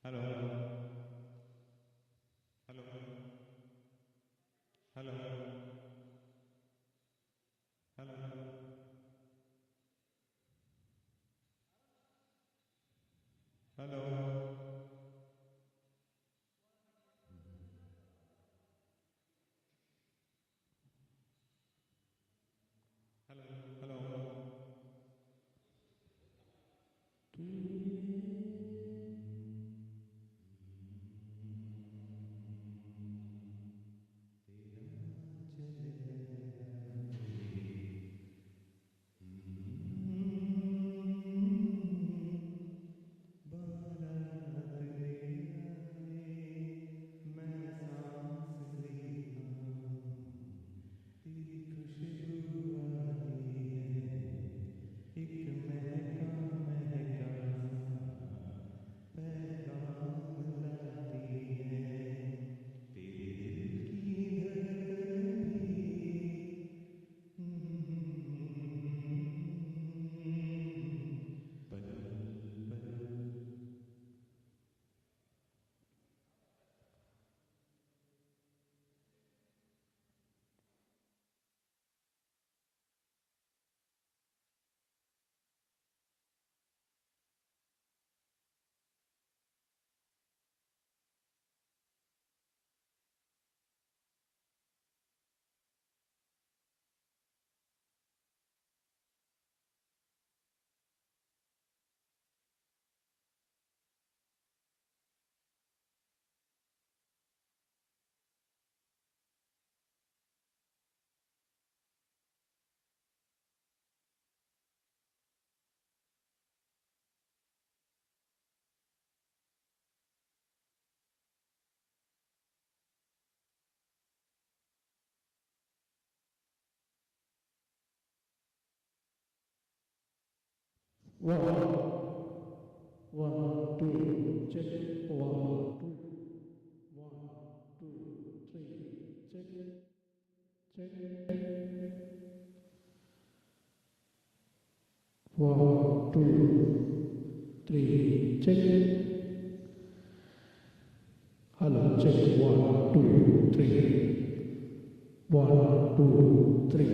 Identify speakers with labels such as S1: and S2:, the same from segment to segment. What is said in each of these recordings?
S1: Hello. Hello. Hello. Hello. Hello. Hello. Hello. मैं सांस ली तेरी खुशबू आई है एक महका महका पैगाम लाती है तेरे दिल की धड़कन भी पल पल।
S2: One, two, check. One, two. One, two, three, check. One, two, three, check. Hello, check. One, two, three. One, two, three.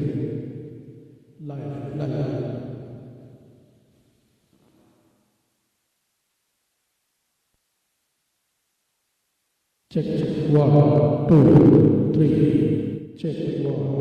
S2: Live. Check. One, two, three. Check. One.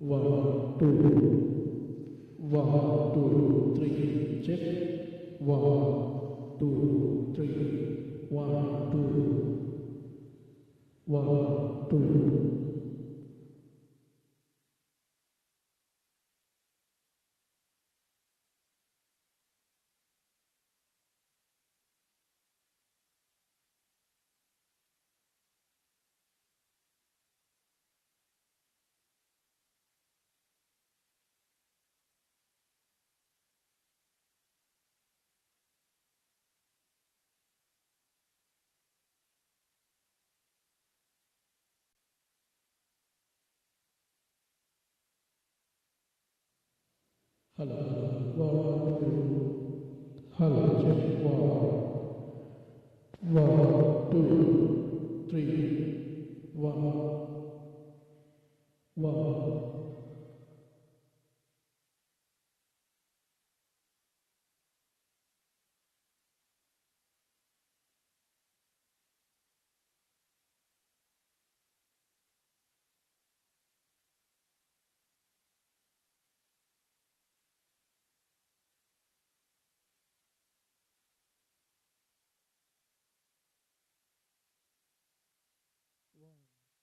S2: One, two, one, two, three, check. One, two, three, one, two. Hello, one, two. Hello, check. One, two, three, one. One,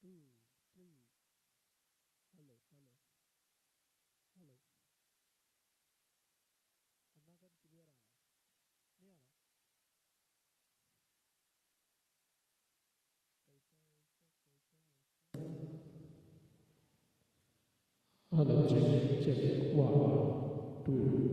S2: two, three. Hello. Hello, check. 1, 2.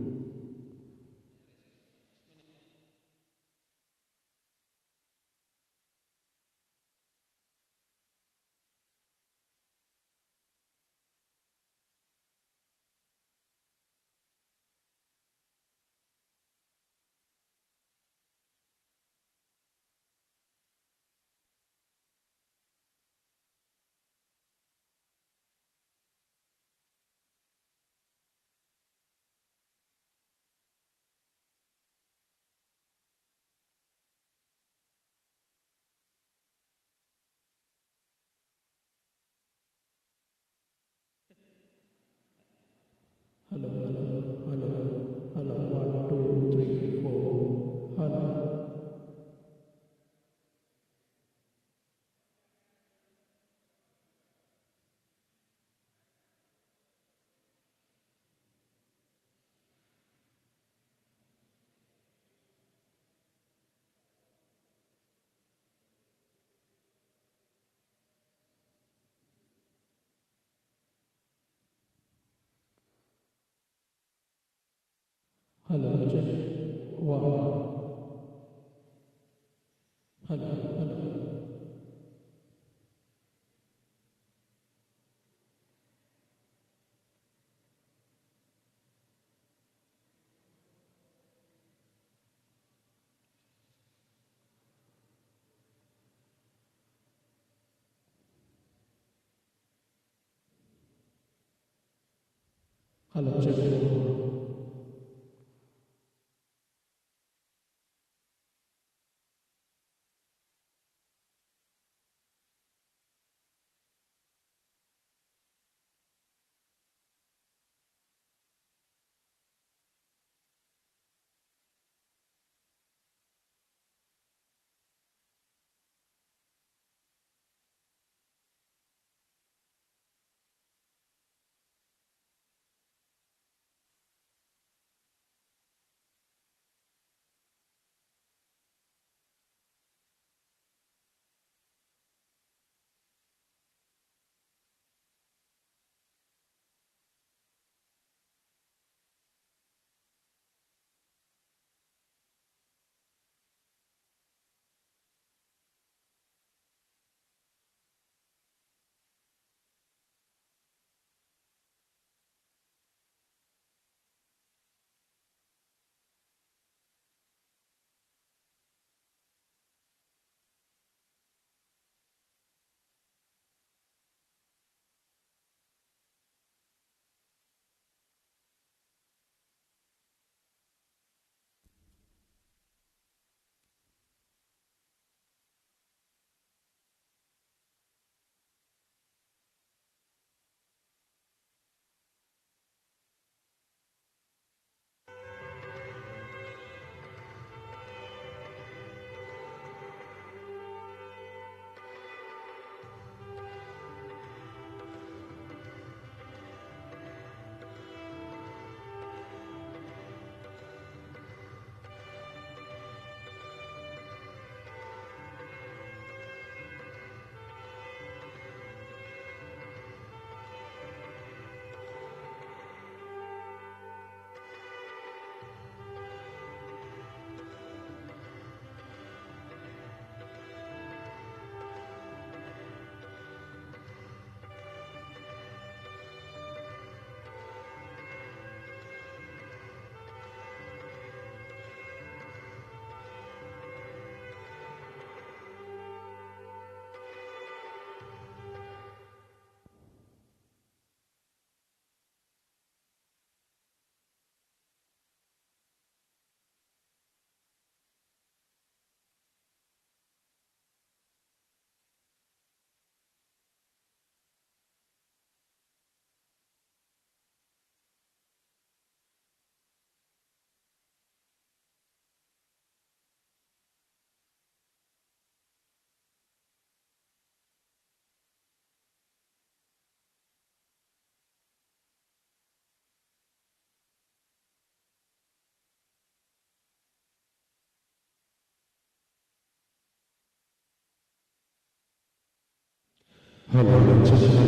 S2: Hello. 1, 2, 3, 4. Hello. Hello, check. 1. Hello. Hello, check.
S1: Hello, check.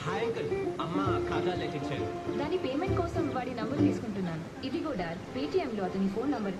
S3: Hi uncle, అమ్మ ఖాతా లెక్కించారు.
S4: దాని payment కోసం వాడి number తీసుకుంటున్నాను. ఇదిగో dad, పేటిఎంలో అతని phone number.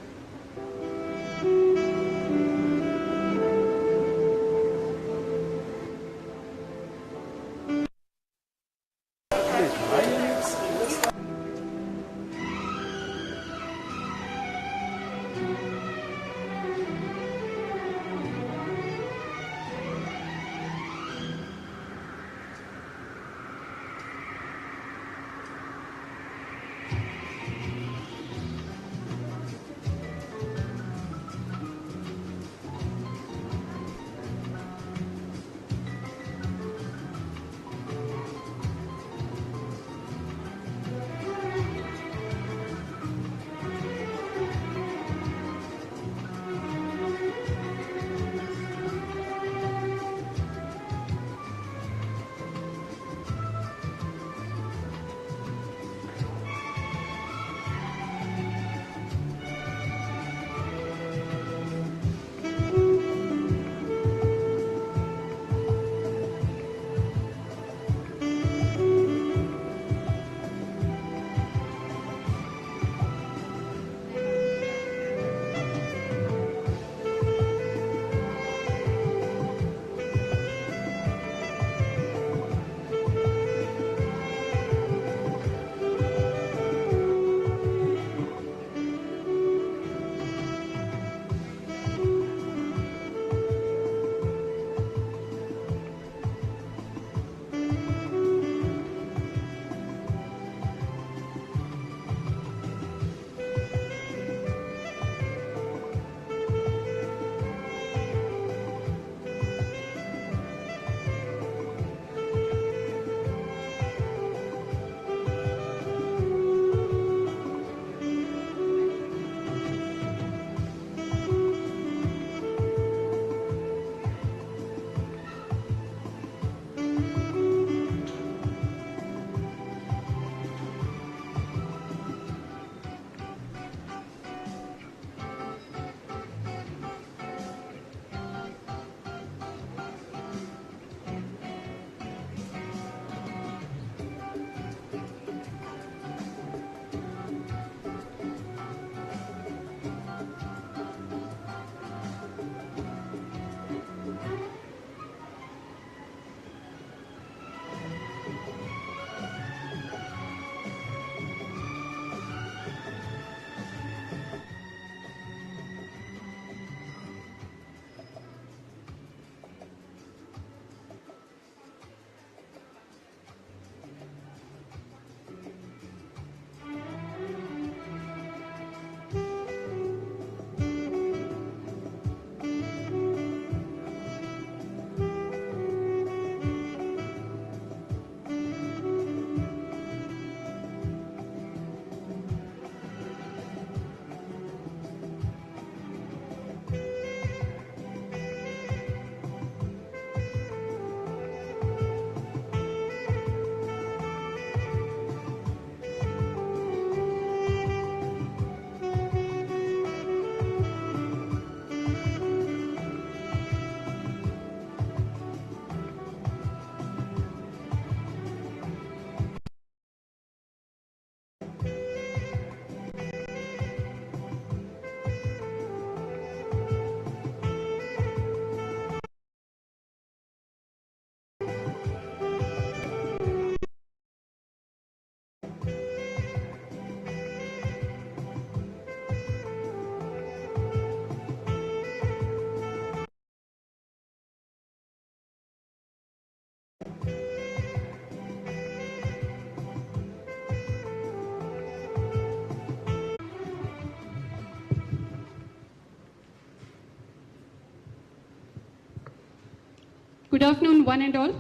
S5: Good afternoon, one and all.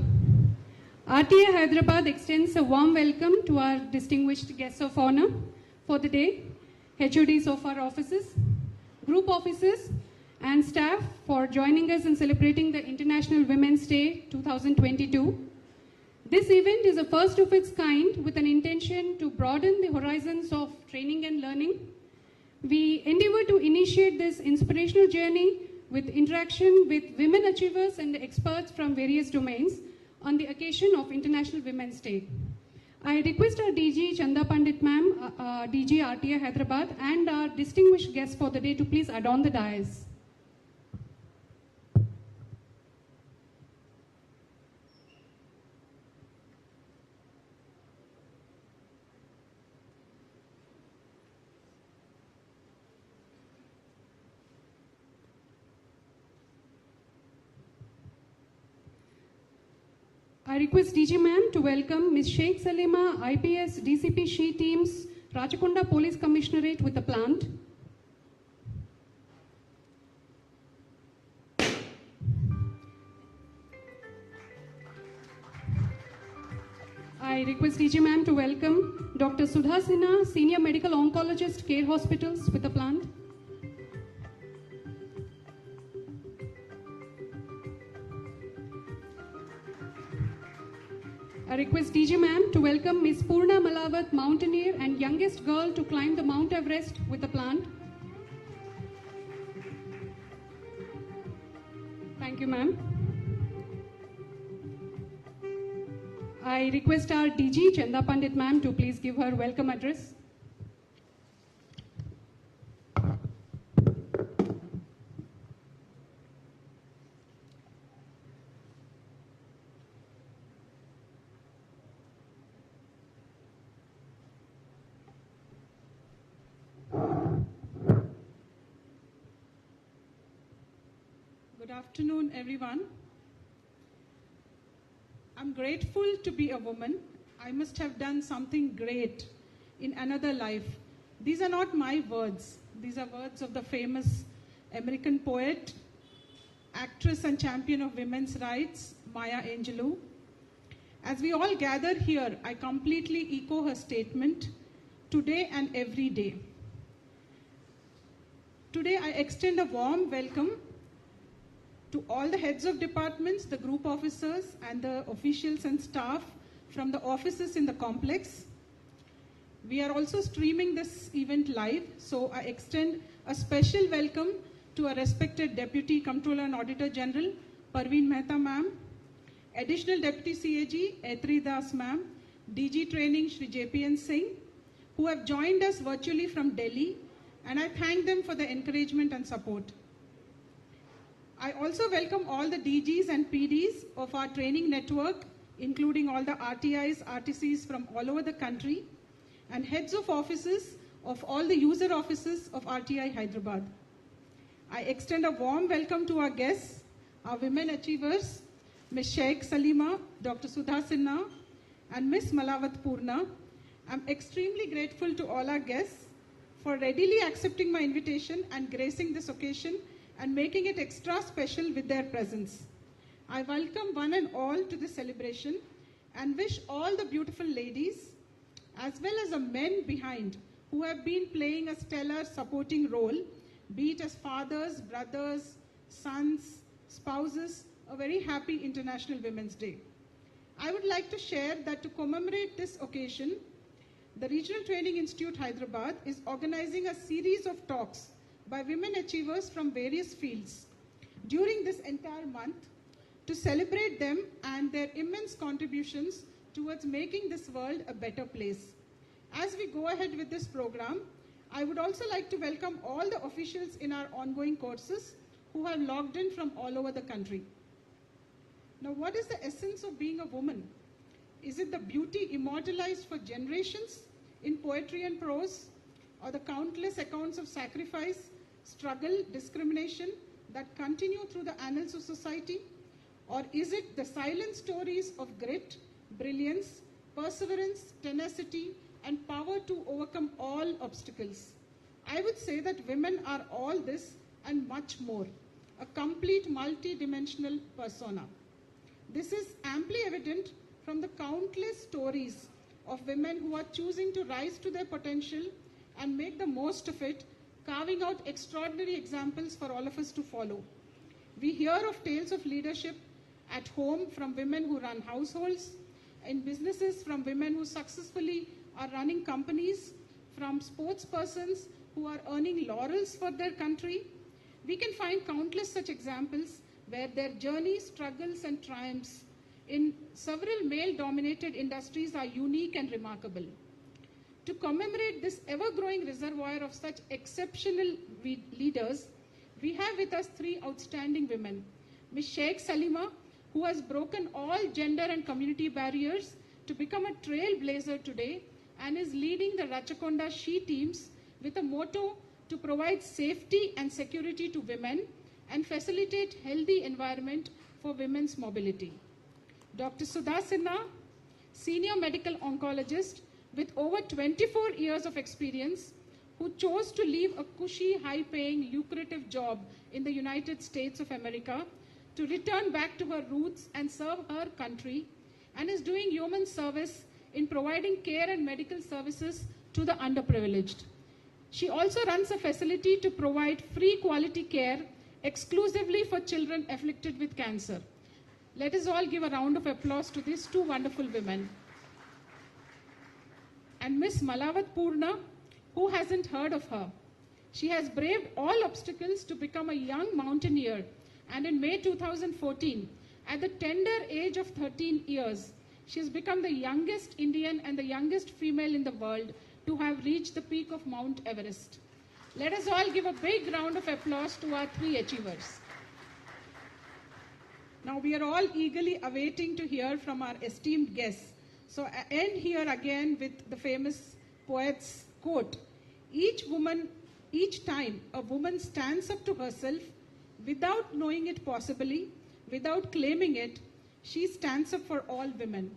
S5: RTA Hyderabad extends a warm welcome to our distinguished guests of honor for the day, HODs of our offices, group officers, and staff for joining us in celebrating the International Women's Day 2022. This event is a first of its kind with an intention to broaden the horizons of training and learning. We endeavor to initiate this inspirational journey with interaction with women achievers and experts from various domains on the occasion of International Women's Day. I request our DG Chanda Pandit ma'am, DG RTA Hyderabad, and our distinguished guests for the day to please adorn the dais. I request DG ma'am to welcome Ms. Sheikh Salima, IPS DCP She Teams, Rachakonda Police Commissionerate with a plant. I request DG ma'am to welcome Dr. Sudha Sinha, Senior Medical Oncologist, Care Hospitals with a plant. I request DG ma'am to welcome Ms. Purna Malawat, mountaineer and youngest girl to climb the Mount Everest with a plant. Thank you, ma'am. I request our DG Chanda Pandit ma'am to please give her welcome address.
S6: Good afternoon, everyone. I'm grateful to be a woman. I must have done something great in another life. These are not my words. These are words of the famous American poet, actress and champion of women's rights, Maya Angelou. As we all gather here, I completely echo her statement, today and every day. Today, I extend a warm welcome to all the heads of departments, the group officers, and the officials and staff from the offices in the complex. We are also streaming this event live, so I extend a special welcome to our respected Deputy Comptroller and Auditor General, Parveen Mehta ma'am, Additional Deputy CAG, Aitri Das ma'am, DG Training, Shri JPN Singh, who have joined us virtually from Delhi, and I thank them for their encouragement and support. I also welcome all the DGs and PDs of our training network, including all the RTIs, RTCs from all over the country, and heads of offices of all the user offices of RTI Hyderabad. I extend a warm welcome to our guests, our women achievers, Ms. Sheikh Salima, Dr. Sudha Sinha, and Ms. Malawat Purna. I'm extremely grateful to all our guests for readily accepting my invitation and gracing this occasion and making it extra special with their presence. I welcome one and all to this celebration and wish all the beautiful ladies, as well as the men behind, who have been playing a stellar supporting role, be it as fathers, brothers, sons, spouses, a very happy International Women's Day. I would like to share that to commemorate this occasion, the Regional Training Institute Hyderabad is organizing a series of talks by women achievers from various fields during this entire month to celebrate them and their immense contributions towards making this world a better place. As we go ahead with this program, I would also like to welcome all the officials in our ongoing courses who have logged in from all over the country. Now, what is the essence of being a woman? Is it the beauty immortalized for generations in poetry and prose, or the countless accounts of sacrifice, struggle, discrimination that continue through the annals of society? Or is it the silent stories of grit, brilliance, perseverance, tenacity, and power to overcome all obstacles? I would say that women are all this and much more, a complete multi-dimensional persona. This is amply evident from the countless stories of women who are choosing to rise to their potential and make the most of it, carving out extraordinary examples for all of us to follow. We hear of tales of leadership at home from women who run households, in businesses from women who successfully are running companies, from sports persons who are earning laurels for their country. We can find countless such examples where their journeys, struggles, and triumphs in several male-dominated industries are unique and remarkable. To commemorate this ever-growing reservoir of such exceptional leaders, we have with us three outstanding women. Ms. Sheikh Salima, who has broken all gender and community barriers to become a trailblazer today and is leading the Rachakonda She teams with a motto to provide safety and security to women and facilitate healthy environment for women's mobility. Dr. Sudha Sinha, senior medical oncologist with over 24 years of experience, who chose to leave a cushy, high-paying, lucrative job in the United States of America to return back to her roots and serve her country, and is doing human service in providing care and medical services to the underprivileged. She also runs a facility to provide free quality care exclusively for children afflicted with cancer. Let us all give a round of applause to these two wonderful women. And Miss Malawat Purna, who hasn't heard of her? She has braved all obstacles to become a young mountaineer, and in May 2014, at the tender age of 13 years, she has become the youngest Indian and the youngest female in the world to have reached the peak of Mount Everest. Let us all give a big round of applause to our three achievers. Now we are all eagerly awaiting to hear from our esteemed guests. So I end here again with the famous poet's quote: each time a woman stands up to herself without knowing it possibly, without claiming it, she stands up for all women.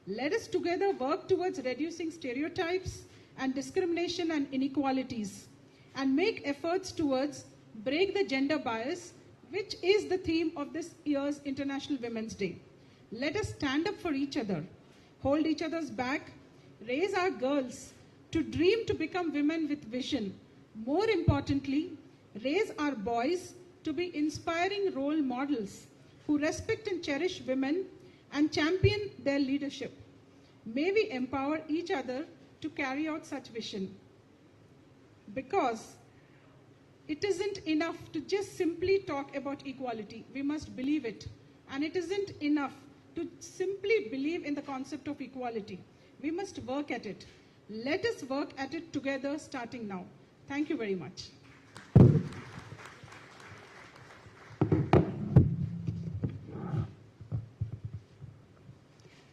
S6: Let us together work towards reducing stereotypes and discrimination and inequalities, and make efforts towards break the gender bias, which is the theme of this year's International Women's Day. Let us stand up for each other, hold each other's back, raise our girls to dream to become women with vision. More importantly, raise our boys to be inspiring role models who respect and cherish women and champion their leadership. May we empower each other to carry out such vision. Because it isn't enough to just simply talk about equality. We must believe it. And it isn't enough to simply believe in the concept of equality. We must work at it. Let us work at it together starting now. Thank you very much.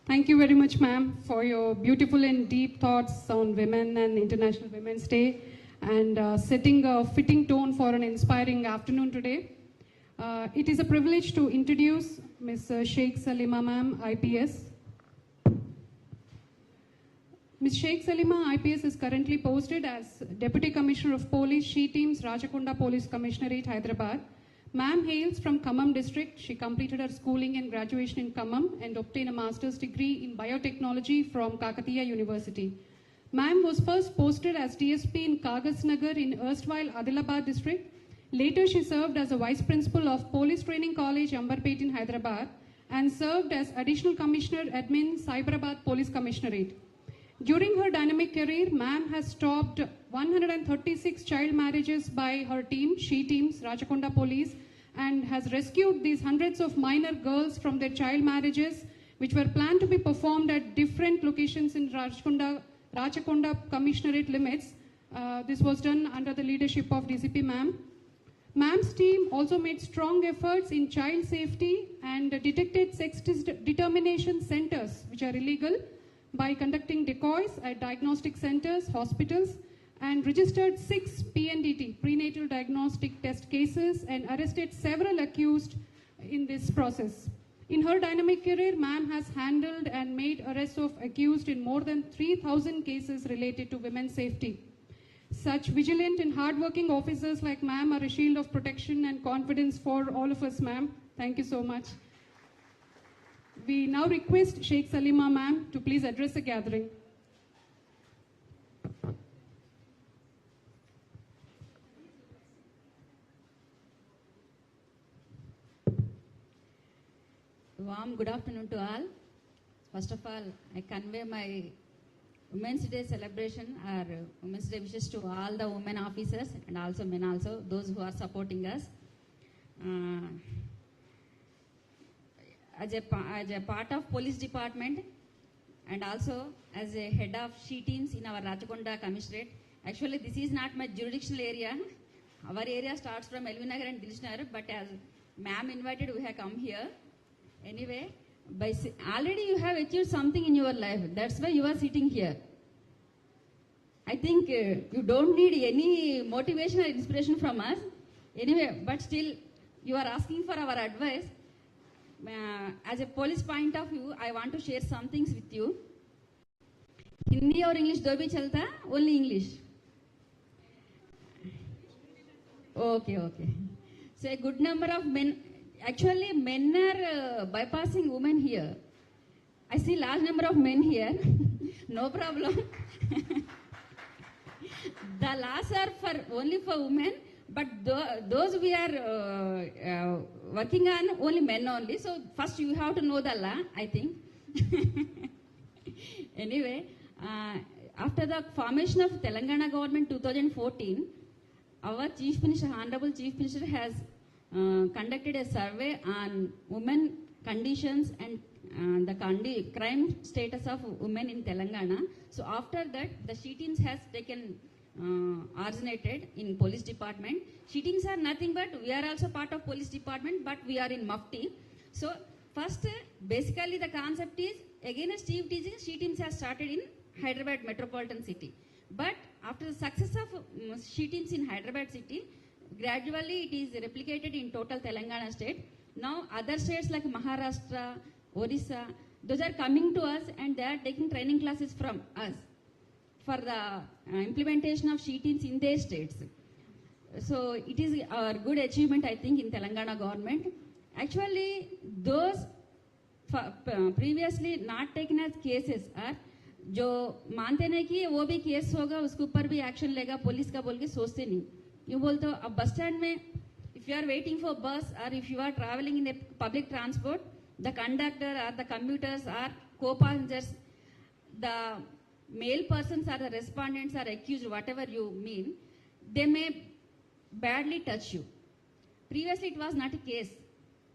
S5: Thank you very much, ma'am, for your beautiful and deep thoughts on women and International Women's Day, and setting a fitting tone for an inspiring afternoon today. It is a privilege to introduce Ms. Sheikh Salima, ma'am, IPS. Ms. Sheikh Salima, IPS, is currently posted as Deputy Commissioner of Police, She Teams, Rachakonda Police Commissionerate, Hyderabad. Ma'am hails from Khammam district. She completed her schooling and graduation in Khammam and obtained a master's degree in biotechnology from Kakatiya University. Ma'am was first posted as DSP in Kagas Nagar in erstwhile Adilabad district. Later she served as a vice principal of Police Training College, Ambarpet in Hyderabad, and served as additional commissioner admin, Cyberabad Police Commissionerate. During her dynamic career, ma'am has stopped 136 child marriages by her team, She Teams, Rachakonda Police, and has rescued these hundreds of minor girls from their child marriages, which were planned to be performed at different locations in Rachakonda Commissionerate limits. This was done under the leadership of DCP ma'am. Ma'am's team also made strong efforts in child safety and detected sex determination centers, which are illegal, by conducting decoys at diagnostic centers, hospitals, and registered 6 PNDT, prenatal diagnostic test cases, and arrested several accused in this process. In her dynamic career, ma'am has handled and made arrests of accused in more than 3,000 cases related to women's safety. Such vigilant and hardworking officers like ma'am are a shield of protection and confidence for all of us, ma'am. Thank you so much. We now request Sheikh Salima ma'am to please address the gathering.
S7: Warm good afternoon to all. First of all, I convey my Women's Day celebration or Women's Day wishes to all the women officers and also men also, those who are supporting us. As a part of police department and also as a head of she teams in our Rajakonda Commissionerate. Actually, this is not my jurisdictional area. Our area starts from Elvinagar and Dilshnagar, but as ma'am invited, we have come here. Anyway, already you have achieved something in your life. That's why you are sitting here. I think you don't need any motivation or inspiration from us. Anyway, but still, you are asking for our advice. As a police point of view, I want to share some things with you. Hindi or English do bhi chalta? Only English. Okay. So a good number of men, actually men are bypassing women here. I see large number of men here. No problem. The laws are only for women, but those we are working on only men only. So first you have to know the law, I think. Anyway, after the formation of Telangana government 2014, our Chief Minister, Honorable Chief Minister has conducted a survey on women conditions and the crime status of women in Telangana. So after that, the she-teams has taken originated in police department. She-teams are nothing but we are also part of police department, but we are in Mufti. So first, basically the concept is again as Steve teaching, she-teams has started in Hyderabad metropolitan city. But after the success of she-teams in Hyderabad city, gradually it is replicated in total Telangana state. Now other states like Maharashtra, Odisha, those are coming to us and they are taking training classes from us for the implementation of she-teams in their states. So it is a good achievement, I think, in Telangana government. Actually, those previously not taken as cases are जो मानते नहीं कि वो भी case होगा उसके ऊपर भी एक्शन लेगा पुलिस का बोल के सोचते नहीं यूँ बोलते हो अब बस स्टैंड में if you are waiting for bus or if you are traveling in a public transport, the conductor or the commuters or co-passengers, the male persons or the respondents are accused, whatever you mean, they may badly touch you. Previously it was not a case,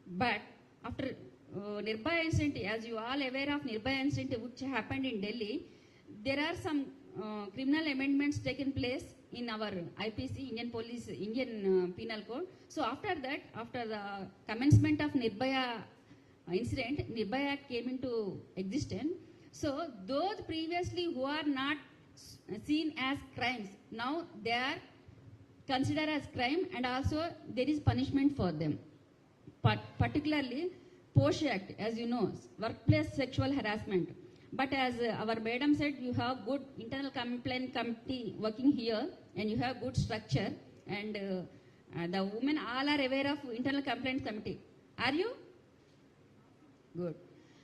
S7: but after Nirbhaya incident, as you all aware of Nirbhaya incident which happened in Delhi, there are some criminal amendments taken place in our IPC, Indian Penal Code. So after that, after the commencement of Nirbhaya incident, Nirbhaya Act came into existence. So those previously who are not seen as crimes, now they are considered as crime and also there is punishment for them. But particularly POSH Act, as you know, workplace sexual harassment. But as our madam said, you have good internal complaint committee working here and you have good structure and the women all are aware of internal complaint committee. Are you? Good.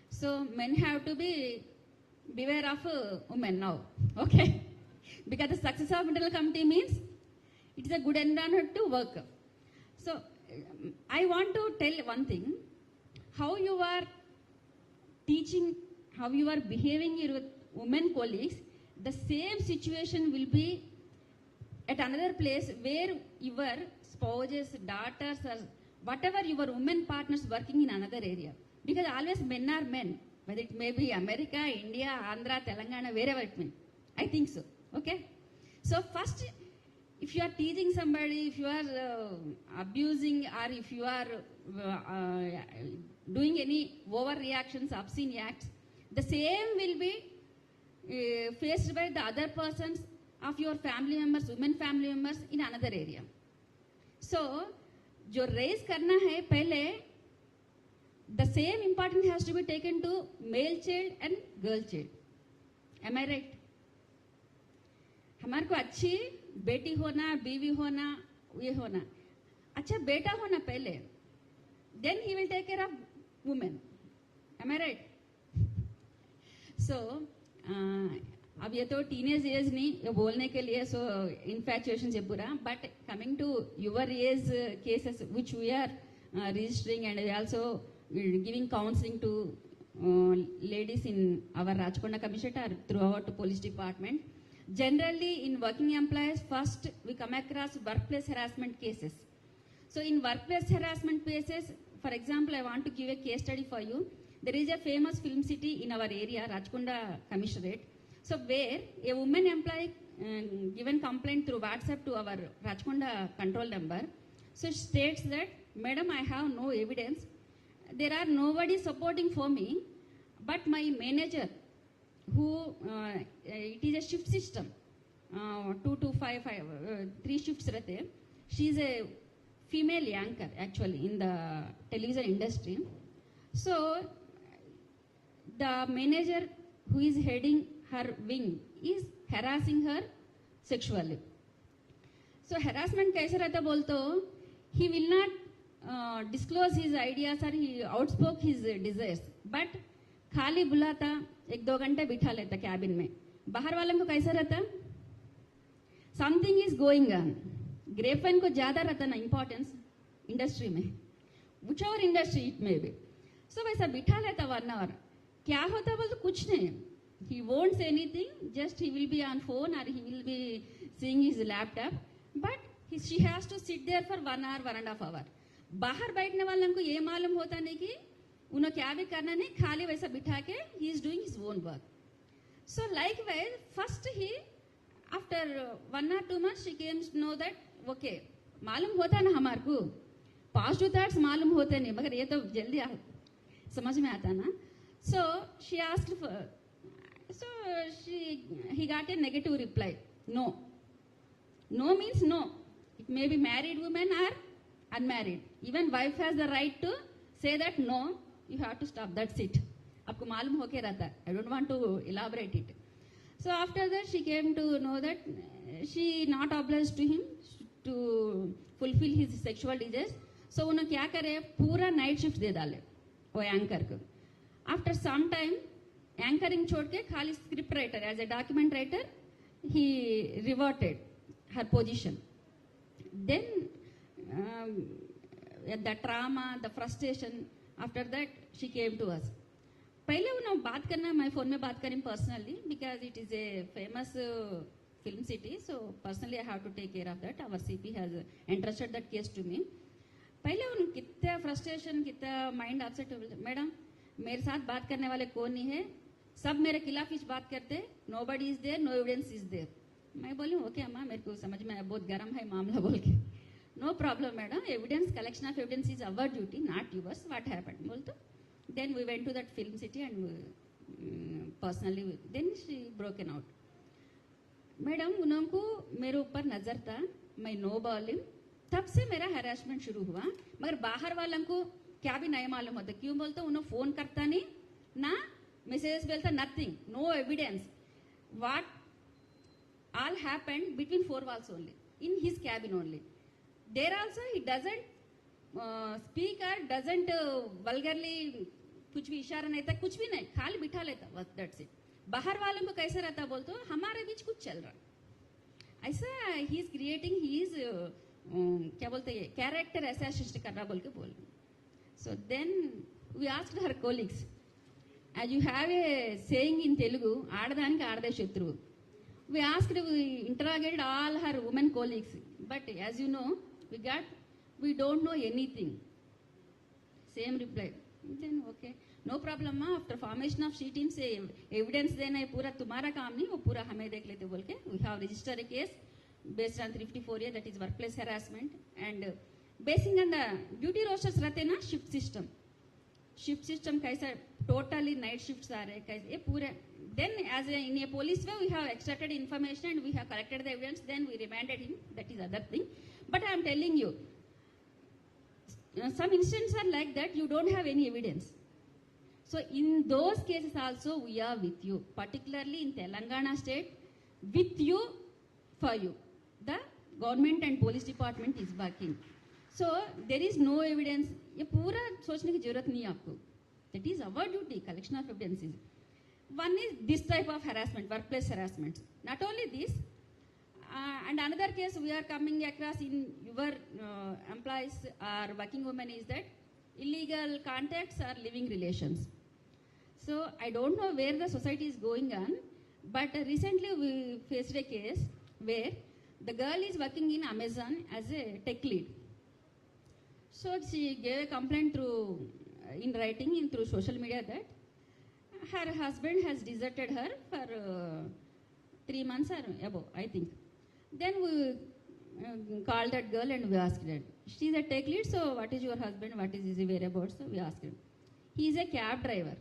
S7: So men have to be beware of women now, okay? Because the success of internal committee means it is a good environment to work. So I want to tell one thing, how you are teaching, how you are behaving with women colleagues, the same situation will be at another place where your spouses, daughters, or whatever your women partners working in another area. Because always men are men, whether it may be America, India, Andhra, Telangana, wherever it may. I think so. Okay? So first, if you are teasing somebody, if you are abusing or if you are doing any overreactions, obscene acts, the same will be faced by the other persons of your family members, women family members in another area. So, जो raise करना है पहले, the same importance has to be taken to male child and girl child. Am I right? हमारे को अच्छी बेटी होना, बीवी होना, ये होना, अच्छा बेटा होना पहले, then he will take care of women. Am I right? So अब ये तो टीनेज एज नहीं ये बोलने के लिए सो इन्फैचुएशन से पूरा but coming to your age cases which we are registering and also giving counseling to ladies in our Rajkonda Commission or throughout police department. Generally in working employees, first we come across workplace harassment cases. So in workplace harassment cases, for example, I want to give a case study for you. There is a famous film city in our area, Rajkonda Commissionerate. So where a woman employee given complaint through WhatsApp to our Rajkonda control number. So she states that, Madam, I have no evidence. There are nobody supporting for me, but my manager, who it is a shift system, 2 to 5, 3 shifts रहते हैं. She is a female anchor actually in the television industry. So the manager who is heading her wing is harassing her sexually. So harassment कैसे रहता बोलते हो? He will not disclose his ideas or he outspoke his desires, but खाली बुलाता 1-2 घंटे बिठा लेता cabin में. बाहर वालों को कैसा रहता? Something is going on. Grapevine को ज्यादा रहता ना इंपॉर्टेंस इंडस्ट्री में, whichever industry it may be. So वैसा बिठा लेता 1 hour. क्या होता बोल तो कुछ नहीं. He won't say anything, just he will be on phone or he will be seeing his laptop, but she has to sit there for 1 hour, 1.5 hours. बाहर बैठने वालों को ये मालूम होता नहीं कि उन्हें क्या भी करना नहीं, खाली वैसा बिठा के he is doing his own work. So likewise, first he, after 1 or 2 months, she came to know that, okay, मालूम होता ना हमारे को, positive thoughts मालूम होते नहीं, मगर ये तो जल्दी समझ में आता ना. So she asked for, so he got a negative reply. No. No means no. It may be married woman or unmarried. Even wife has the right to say that no, you have to stop, that's it. आपको मालूम होके रहता. I don't want to elaborate it. So after that she came to know that she not obliged to him to fulfill his sexual desires. So उन्हें क्या करे, पूरा night shift दे डाले वो एंकर को. After some time एंकरिंग छोड़ के खाली script writer, as a document writer he reverted her position. Then the trauma, the frustration, after that she came to us. पहले उन्हें बात करना, मैं फोन में बात करी personally because it is a famous film city, so personally I have to take care of that. Our CP has entrusted that case to me. पहले उन कितना frustration, कितना mind upset, मैडम मेरे साथ बात करने वाले कौन नहीं है, सब मेरे खिलाफ इस बात करते, nobody is there, no evidence is there. मैं बोली ओके अम्मा, मेरे को समझ में बहुत गर्म है मामला बोल के. No problem madam, evidence, collection of evidence is our duty, not yours. What happened बोल तो then we went to that film city and personally then she broken out. Madam उनको मेरे ऊपर नजर था, मैं नो बोली, तब से मेरा हैरेसमेंट शुरू हुआ. मगर बाहर वालों को क्या भी नहीं मालूम होता. क्यों बोलते उन्हें फोन करता नहीं ना, मैसेज बोलता, nothing, no evidence. What all happened between 4 walls only, in his cabin only. There also he doesn't speak or doesn't vulgarly, कुछ भी इशारा नहीं था, कुछ भी नहीं, खाली बिठा लेता, that's it. बाहर वालों को कैसे रहता बोलते, हमारे बीच कुछ चल रहा ऐसा. he is creating, he is क्या बोलते हैं, character assassination कर रहा बोल के बोल. So then we asked her colleagues, as you have a saying in Telugu, आड़दाనికి ఆడదే శత్రువు. We asked, we interrogated all her women colleagues, but as you know, we don't know anything. Same reply. Then okay, no problem ma. After formation of she team, say evidence देना है पूरा तुम्हारा काम नहीं, वो पूरा हमें देख लेते बोल के. We have registered a case based on 354A, that is workplace harassment, and basing on the duty rosters रहते ना, shift system कैसा totally night shifts आ रहे कैसे ये पूरे. Then as in a police way we have extracted information and we have collected the evidence, then we remanded him, that is other thing. But I am telling you, some instances are like that, you don't have any evidence. So in those cases also we are with you, particularly in Telangana state, with you, for you. The government and police department is working. So there is no evidence. ये पूरा सोचने की जरूरत नहीं है आपको. That is our duty, collection of evidences. One is this type of harassment, workplace harassment. Not only this, and another case we are coming across in your employees or working women is that illegal contacts or living relations. So I don't know where the society is going on, but recently we faced a case where the girl is working in Amazon as a tech lead. So she gave a complaint through in writing in through social media that her husband has deserted her for 3 months or above, I think. Then we called that girl and we asked her. She is a tech lead, so what is your husband? What is his whereabouts? So we asked her. He is a cab driver.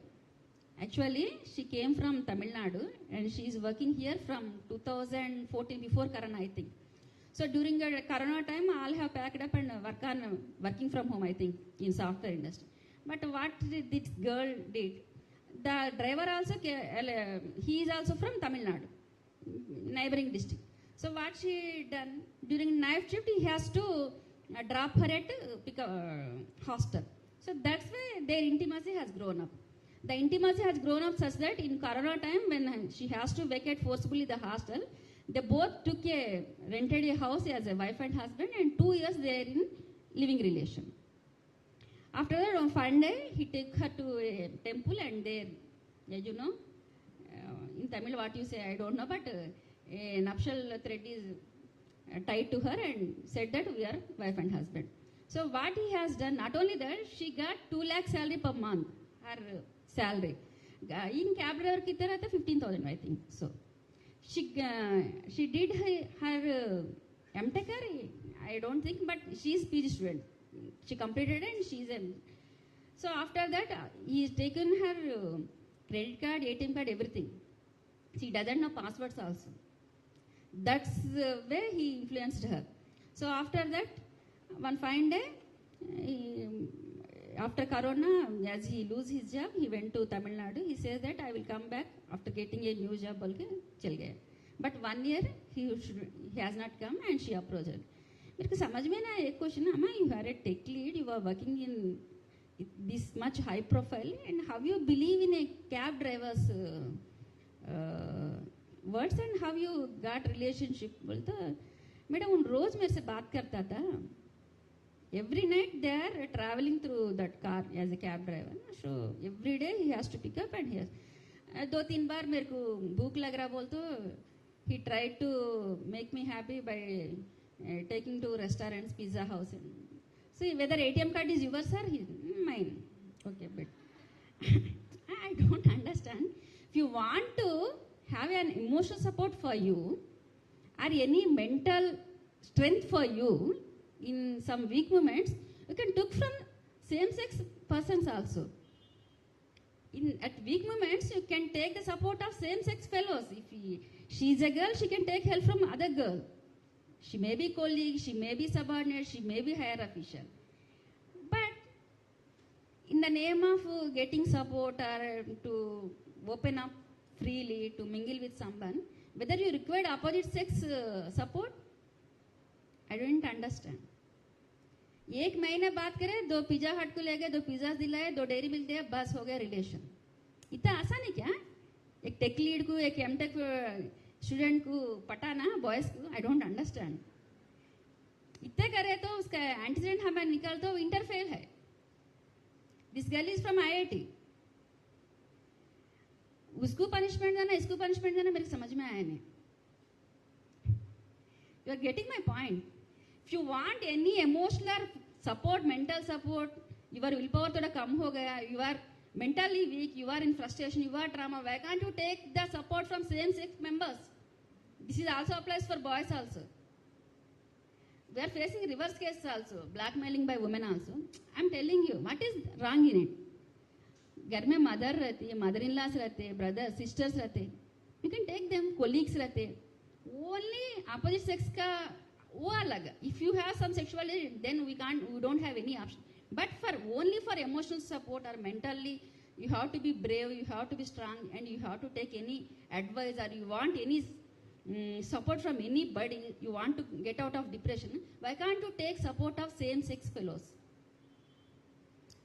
S7: Actually, she came from Tamil Nadu and she is working here from 2014, before Corona, I think. So during the Corona time, all have packed up and working from home, I think, in software industry. But what this girl did, the driver also, he is also from Tamil Nadu, neighboring district. So what she done, during night shift, he has to drop her at hostel. So that's why their intimacy has grown up. The intimacy has grown up such that in Corona time, when she has to vacate forcibly the hostel, they both rented a house as a wife and husband, and 2 years they are in living relation. After that, on one day, he took her to a temple and there, in Tamil what you say, I don't know, but a nuptial thread is tied to her and said that we are wife and husband. So what he has done, not only that, she got 2 lakh salary per month, her salary. In cab driver ki tarah 15,000, I think. So she did her MTech, I don't think, but she is PG student. She completed and she is so after that he has taken her credit card, ATM card, everything. She doesn't know passwords also. That's the way he influenced her. So after that, one fine day, after Corona, as he lose his job, he went to Tamil Nadu. He says that I will come back after getting a new job. But 1 year he has not come and she approached her. मेरे को समझ में ना एक question, अम्मा, you are a tech lead, you are working in this much high profile, and how you believe in a cab driver's words and how you got relationship? बोलता madam उन रोज मेरे से बात करता था. Every night they are traveling through that car as a cab driver. So every day he has to pick up and he has 2-3 बार मेरे को भूख लग रहा बोलते, he tried to make me happy by taking to restaurants, pizza house. See whether ATM card is yours or his, mine. Okay, but I don't understand. If you want to have an emotional support for you or any mental strength for you in some weak moments, you can take from same-sex persons also. At weak moments, you can take the support of same-sex fellows. If she is a girl, she can take help from other girl. She may be colleague, she may be subordinate, she may be higher official. But in the name of getting support or to open up freely, to mingle with someone, whether you require opposite sex support, I don't understand. 1 महीने बात करें, 2 pizza हट को ले गए, 2 pizza दिलाए, 2 dairy milk दिया, बस हो गया रिलेशन. इतना आसान है क्या? एक टेक लीड को, एक एमटेक स्टूडेंट को पटाना, बॉयज को, आई डोंट अंडरस्टैंड. इतने करे तो उसका एंटीसीडेंट हमें निकल तो इंटरफेल है. This girl is from IIT. उसको पनिशमेंट देना, इसको पनिशमेंट देना, मेरे समझ में आया नहीं. You are getting my point. If you want any emotional support, mental support, your willpower to come ho gaya, you are mentally weak, you are in frustration, you are trauma, why can't you take the support from same-sex members? This is also applies for boys also. We are facing reverse cases also, blackmailing by women also. I am telling you, what is wrong in it? घर में mother रहती है, mother-in-laws रहते हैं, brothers, sisters रहते हैं. You can take them, colleagues रहते हैं. Only opposite sex का वो अलग. If you have some sexuality, then we don't have any option. But only for emotional support or mentally, you have to be brave, you have to be strong, and you have to take any advice or you want any support from anybody, you want to get out of depression, why can't you take support of same-sex fellows?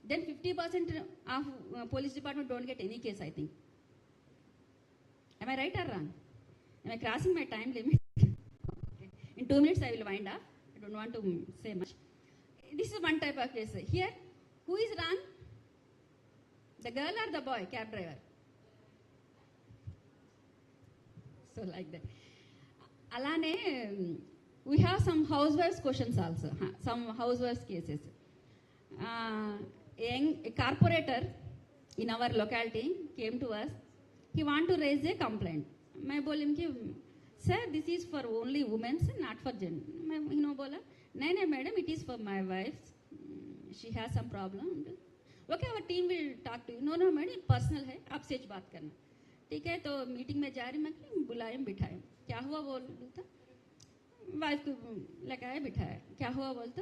S7: then 50% of police department don't get any case, I think. Am I right or wrong? Am I crossing my time limit? In 2 minutes I will wind up. I don't want to say much. This is one type of case. Here, who is wrong? The girl or the boy, cab driver? So like that. Alane, we have some housewives questions also. Some housewives cases. A corporator in our locality came to us. He want to raise a complaint. मैं बोल कि sir, this is for only women, not for gen. मैं बोला नहीं madam, it is for my wife. She has some problem. Okay, our team will talk to you. No madam, personal है, आप सच बात करना. ठीक है, तो मीटिंग में जा रही, मैं बुलाए बिठाए. क्या हुआ बोलता, वाइफ को लगाया बिठाया. क्या हुआ बोलता,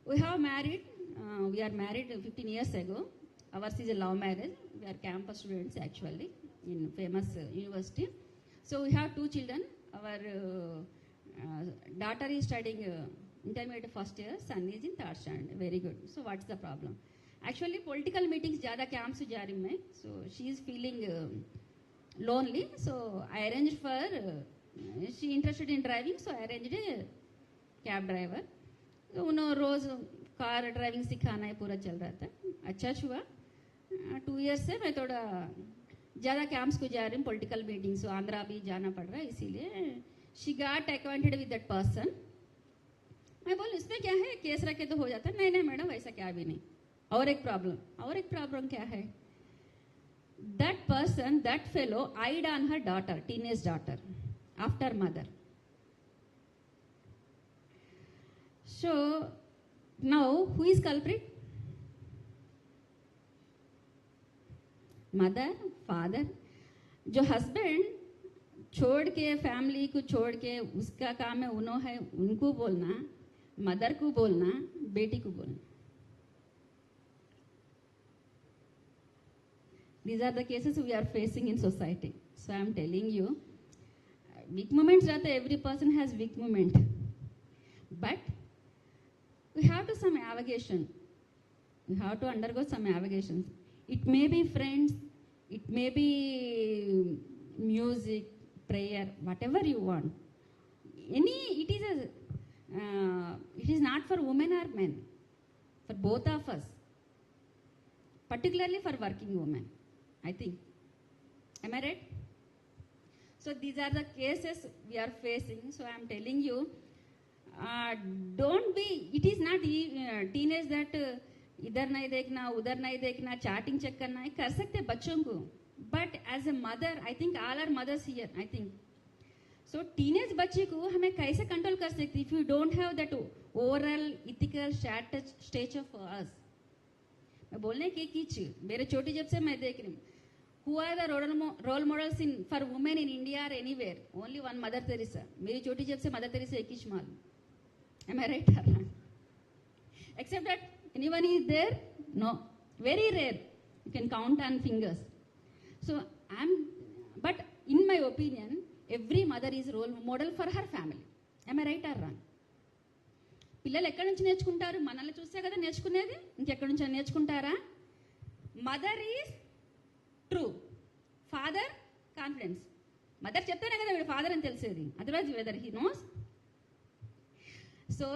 S7: we are married 15 years ago. Ours is a love marriage. We are campus students actually in famous university. So we have 2 children. Our daughter is studying intermediate first year, son is in 3rd standard. Very good. So what's the problem? Actually political meetings ज़्यादा camps जा रही मैं. So she is feeling lonely. So I arranged for she interested in driving. So I arranged a cab driver. तो उन्होंने रोज car driving सिखाना है, पूरा चल रहा था. अच्छा हुआ 2 years से मैं थोड़ा ज़्यादा कैंप्स को जा रही हूँ, पॉलिटिकल मीटिंग्स, आंध्रा भी जाना पड़ रहा है, इसीलिए she got acquainted with that person. मैं बोल इसमें क्या है, केस रखे तो हो जाता है. नहीं मैडम, वैसा क्या भी नहीं. और एक प्रॉब्लम क्या है, that person, that fellow eyed on her daughter, teenage daughter, after mother. So now who is culprit? Mother, father. जो हस्बैंड छोड़ के, फैमिली को छोड़ के, उसका काम है उन्होंने उनको बोलना, मदर को बोलना, बेटी को बोलना. These are the cases we are facing in society. So I am telling you, weak moments रहते, every person has weak moment, but we have to some avogation. We have to undergo some avocations. It may be friends, it may be music, prayer, whatever you want. It is not for women or men, for both of us, particularly for working women, I think. Am I right? So these are the cases we are facing. So I am telling you, don't be, it is not teenage that इधर नहीं देखना, उधर नहीं देखना, chatting check करना है, कर सकते बच्चों को. But as a mother, I think all are mothers here, I think. So teenage बच्चे को हमें कैसे कंट्रोल कर सकते if you don't have that overall ethical stage of us. मैं बोलने की किच मेरे छोटी जब से मैं देख रही हूँ, who are the role models in for women in India और anywhere, only one mother Teresa. मेरी छोटी जब से मदर तेरेसा एक ही मालूम. Am I right or not? Except that anyone is there? No. Very rare. You can count on fingers. So but in my opinion, every mother is role model for her family. Am I right or wrong? పిల్లలు ఎక్కడి నుంచి నేర్చుకుంటారు? మనల్ని చూస్తే కదా నేర్చుకునేది, ఇంకెక్కడి నుంచి నేర్చుకుంటారా? Mother is true, father confidence. Mother చెప్తేనే కదా వీడు ఫాదర్ అని తెలిసేది, otherwise whether he knows. So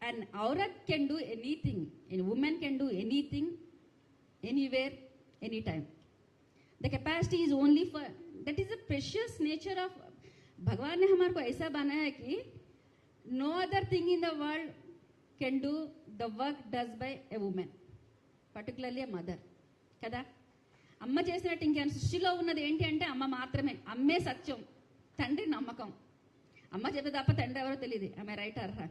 S7: an aurat can do anything, a woman can do anything, anywhere, anytime. The capacity is only for, that is the precious nature of भगवान ने हमारे को ऐसा बनाया है कि no other thing in the world can do the work does by a woman, particularly a mother. కదా, అమ్మ చేసినట్టు ఇంకేం సృష్టిలో ఉన్నది ఏంటి అంటే అమ్మ మాత్రమే. అమ్మే సత్యం, తండ్రి నమ్మకం. అమ్మ చెప్పే తప్ప తండ్రి ఎవరో తెలియదు. ఆమె రైట్ అర్హ,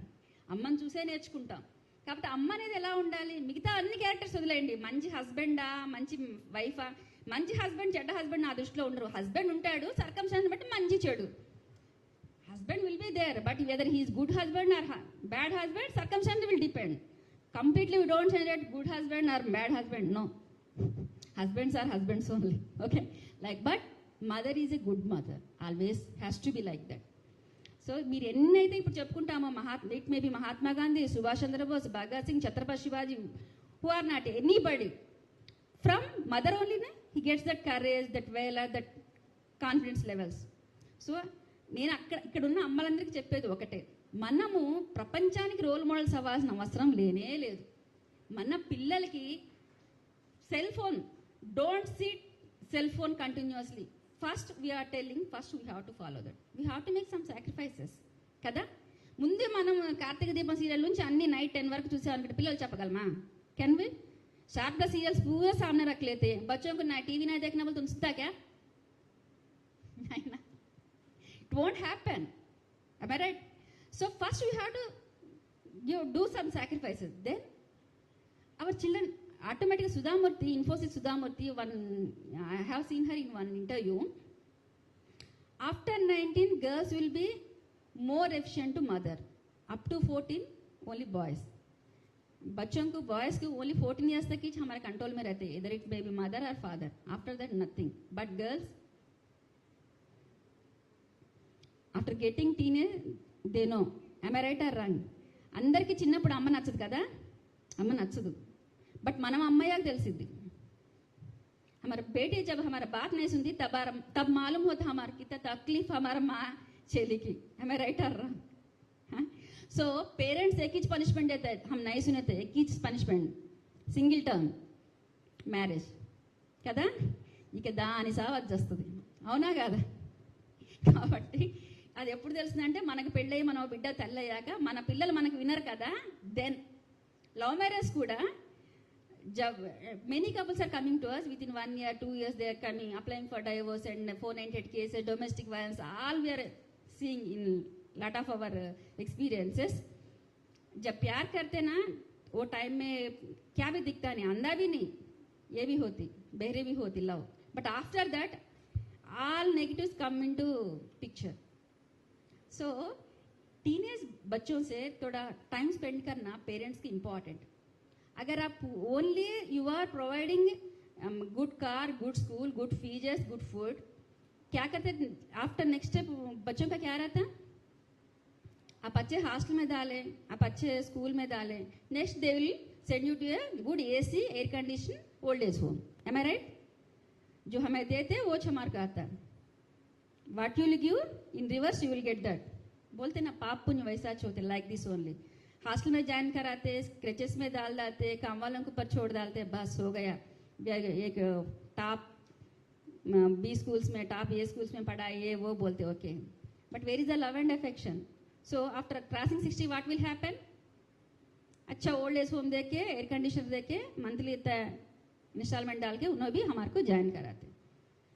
S7: అమ్మని చూసే నేర్చుకుంటాం. కాబట్టి అమ్మ అనేది ఎలా ఉండాలి, మిగతా అన్ని క్యారెక్టర్స్ వదిలేయండి. మంచి హస్బెండా, మంచి వైఫా. మంచి హస్బెండ్, చెడ్డ హస్బెండ్ నా దృష్టిలో ఉండరు. హస్బెండ్ ఉంటాడు, సర్కమ్స్టాన్స్ బట్టి మంచి చెడు. Husband will be there, but whether he is good husband or bad husband, circumstances will depend. Completely we don't say that good husband or bad husband. No, husbands are husbands only. Okay, like but mother is a good mother, always has to be like that. So మీరు ఎన్నైతే ఇప్పుడు చెప్పుకుంటామో, it may be Mahatma Gandhi, Subhash Chandrabose, Bhagat Singh, Chhatrapati Shivaji, who are not anybody. From mother only, he gets that courage, that valor, that confidence levels. So నేను ఇక్కడ ఉన్న అమ్మలందరికీ చెప్పేది ఒకటే, మనము ప్రపంచానికి రోల్ మోడల్స్ అవ్వాల్సిన అవసరం లేనే లేదు. మన పిల్లలకి cell phone, don't seat cell phone continuously. First we are telling, first we have to follow that, we have to make some sacrifices కదా. ముందే మనం కార్తీక దీపం సీరియల్ నుంచి అన్ని నైట్ 10 వరకు చూసేవాళ్ళకి పిల్లలు చెప్పగలమా? కెన్ వి शार्प सीरियल्स पूरा सामने रख लेते हैं, बच्चों को ना टीवी नहीं देखना बोल तुम सुनता क्या? It won't happen. Am I right? So first we have to do some sacrifices. Then our children automatically, Sudhamurthy, Infosys Sudhamurthy, I have seen her in one interview. After 19, girls will be more efficient to mother. Up to 14, only boys. बच्चों को boys को only 14 years तक ही हमारे control में रहते हैं, इधर it may be mother और father, after that nothing. But girls after getting teenage they know. am I right or wrong? అందరికీ చిన్నప్పుడు అమ్మ నచ్చదు కదా, అమ్మ నచ్చదు. బట్ మనం అమ్మయ్యాక తెలిసిద్ది. हमारे बेटे जब हमारा बात नहीं सुनती तब मालूम होता हमारे कितना तकलीफ हमारा माँ चली की. am I right or wrong? So parents एक ही पनिशमेंट देते हैं, हम नहीं सुने थे, एक ही पनिशमेंट, సింగిల్ టర్మ్ మ్యారేజ్ కదా. ఇక దాని సావచ్చి వస్తుంది, అవునా కదా? కాబట్టి అది ఎప్పుడు తెలుస్తుందంటే మనకు పెళ్ళయి మన బిడ్డ తల్లయ్యాక, మన పిల్లలు మనకు వినరు కదా. దెన్ లవ్ మ్యారేజ్ కూడా many couples are coming to us within 1 year, 2 years they are coming, applying for divorce and 498 cases, domestic violence, all we are seeing in lot of our experiences. जब प्यार करते ना वो time में क्या भी दिखता नहीं, अंधा भी नहीं, ये भी होती, बहरे भी होती love. But after that all negatives come into picture. So teenage बच्चों से थोड़ा टाइम स्पेंड करना पेरेंट्स की इम्पॉर्टेंट. अगर आप only you are providing good car, good school, good fees, good food, क्या करते आफ्टर नेक्स्ट स्टेप बच्चों का क्या रहता? आप अच्छे हॉस्टल में डालें, आप अच्छे स्कूल में डालें, next they will send you to a good AC, air condition old age home. Am I right? जो हमें देते वो हमारे का आता है. What you will give in reverse you will get that. बोलते ना पाप पुण्य वैसा होते, लाइक दिस ओनली. हॉस्टल में ज्वाइन कराते, क्रेचेस में डाल डालते, काम वालों के ऊपर छोड़ डालते, बस हो गया. एक टॉप बी स्कूल्स में, टॉप ए स्कूल्स में पढ़ाई, ये वो बोलते okay. But where is the love and affection? So after crossing 60 what will happen? अच्छा ओल्ड एज होम देके, एयर कंडीशनर देके, मंथली इंस्टॉलमेंट डाल के उन्हें भी हमारे को ज्वाइन कराते.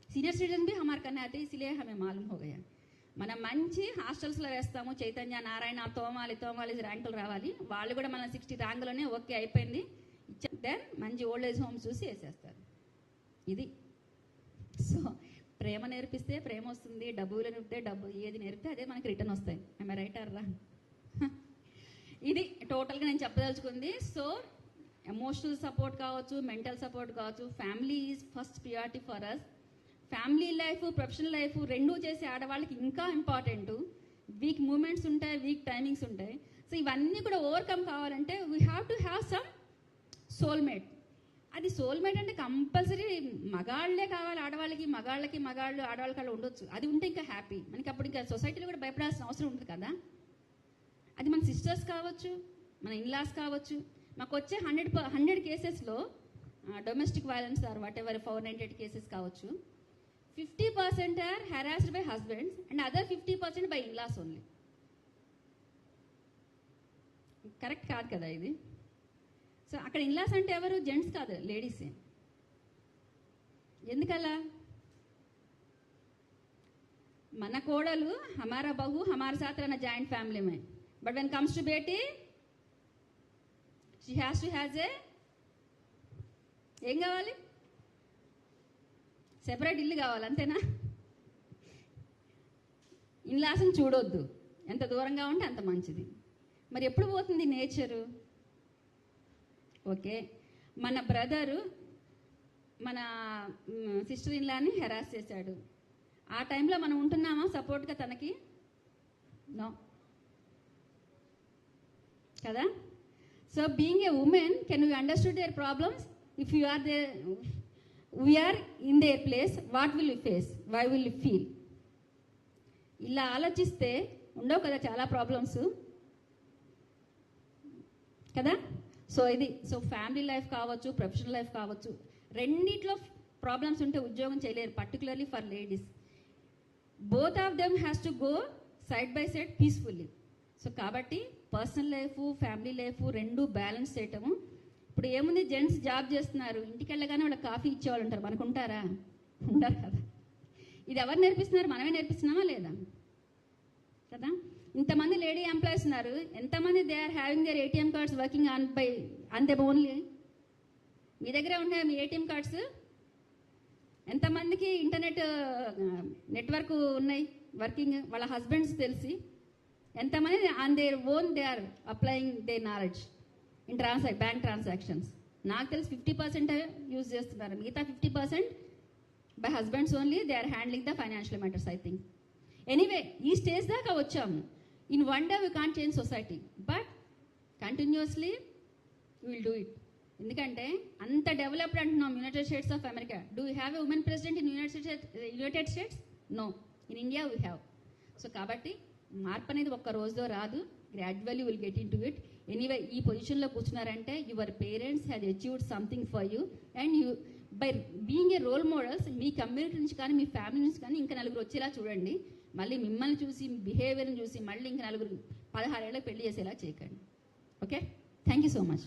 S7: सीनियर सिटीजन भी हमारे करने आते, इसलिए हमें मालूम हो गया. మనం మంచి హాస్టల్స్లో వేస్తాము, చైతన్య, నారాయణ, తోమాలి ర్యాంకులు రావాలి, వాళ్ళు కూడా మన 60 ర్యాంకులోనే ఓకే అయిపోయింది, దెన్ మంచి ఓల్డ్ ఏజ్ హోమ్స్ చూసి వేసేస్తారు. ఇది సో ప్రేమ నేర్పిస్తే ప్రేమ వస్తుంది, డబ్బులు నేర్పితే డబ్బు, ఏది నేర్పితే అదే మనకి రిటర్న్ వస్తాయి. I right or wrong? ఇది టోటల్గా నేను చెప్పదలుచుకుంది. సో ఎమోషనల్ సపోర్ట్ కావచ్చు, మెంటల్ సపోర్ట్ కావచ్చు, family is first priority for us. Family life, professional life రెండూ చేసే ఆడవాళ్ళకి ఇంకా ఇంపార్టెంట్. వీక్ మూమెంట్స్ ఉంటాయి, వీక్ టైమింగ్స్ ఉంటాయి. సో ఇవన్నీ కూడా ఓవర్కమ్ కావాలంటే we have to have some soulmate. అది సోల్మేట్ అంటే కంపల్సరీ మగాళ్లే కావాలి ఆడవాళ్ళకి, మగాళ్ళు ఆడవాళ్ళకి అలా ఉండొచ్చు. అది ఉంటే ఇంకా హ్యాపీ. మనకి అప్పుడు ఇంకా సొసైటీలో కూడా భయపడాల్సిన అవసరం ఉంటుంది కదా. అది మన సిస్టర్స్ కావచ్చు, మన ఇన్లాస్ కావచ్చు. మాకు వచ్చే 100 కేసెస్లో domestic violence or whatever 498 cases కావచ్చు, 50% are harassed by husbands and other 50% by in-laws only. Correct కాదు కదా ఇది? సో అక్కడ ఇన్లాస్ అంటే ఎవరు? జెంట్స్ కాదు, లేడీసే. ఎందుకలా? మన కోడలు హమారా బహు హమారా సాత్ रहना joint family May, but when comes to Beti she has to has a ఏం కావాలి? సెపరేట్ ఇల్లు కావాలి, అంతేనా? ఇన్లాస్ని చూడొద్దు, ఎంత దూరంగా ఉంటే అంత మంచిది. మరి ఎప్పుడు పోతుంది నేచరు? ఓకే, మన బ్రదరు మన సిస్టర్ ఇన్లాని హెరాస్ చేశాడు, ఆ టైంలో మనం ఉంటున్నామా సపోర్ట్గా తనకి? నో కదా. So being a woman, can we understand their problems? If you are there, we are in their place, what will we face? Why will we feel? ఇలా ఆలోచిస్తే ఉండవు కదా చాలా ప్రాబ్లమ్స్ కదా. సో ఇది ఫ్యామిలీ లైఫ్ కావచ్చు, professional life కావచ్చు, రెండిట్లో ప్రాబ్లమ్స్ ఉంటే ఉద్యోగం చేయలేరు, particularly for ladies. Both of them has to go side by side peacefully. So కాబట్టి పర్సనల్ లైఫ్, ఫ్యామిలీ లైఫ్ రెండు బ్యాలెన్స్ చేయటము. ఇప్పుడు ఏముంది, జెంట్స్ జాబ్ చేస్తున్నారు, ఇంటికి వెళ్ళగానే వాళ్ళకి కాఫీ ఇచ్చేవాళ్ళు ఉంటారు, మనకు ఉంటారా? ఉండరు కదా. ఇది ఎవరు నేర్పిస్తున్నారు? మనమే నేర్పిస్తున్నామా లేదా కదా. ఇంతమంది లేడీ ఎంప్లాయీస్ ఉన్నారు, ఎంతమంది they are having their ATM cards working on them only. మీ దగ్గరే ఉన్నాయి మీ ఏటీఎం కార్డ్స్? ఎంతమందికి ఇంటర్నెట్ నెట్వర్క్ ఉన్నాయి వర్కింగ్, వాళ్ళ హస్బెండ్స్ తెలిసి? ఎంతమంది on their own they are applying the knowledge in bank transactions? నాకు తెలిసి 50% యూజ్ చేస్తున్నారు, మిగతా 50% by husbands only they are handling the financial matters I think. Anyway ఈ స్టేజ్ దాకా వచ్చాము. In one day we can't change society, but continuously will do it. ఎందుకంటే అంత developed అంటున్నాం United States of America. Do you have a women president in United States? No. In India we have. So కాబట్టి మార్పు అనేది ఒక్క రోజులో రాదు, gradually will get in to it. Anyway ఈ పొజిషన్లో కూర్చున్నారంటే your parents has achieved something for you, and you by being a role models మీ కమ్యూనిటీ నుంచి కానీ మీ ఫ్యామిలీ నుంచి కానీ ఇంకా నలుగురు వచ్చేలా చూడండి. మళ్ళీ మిమ్మల్ని చూసి మీ బిహేవియర్ని చూసి మళ్ళీ ఇంకా నలుగురు 16 ఏళ్ళకి పెళ్లి చేసేలా చేయకండి. Okay, thank you so much.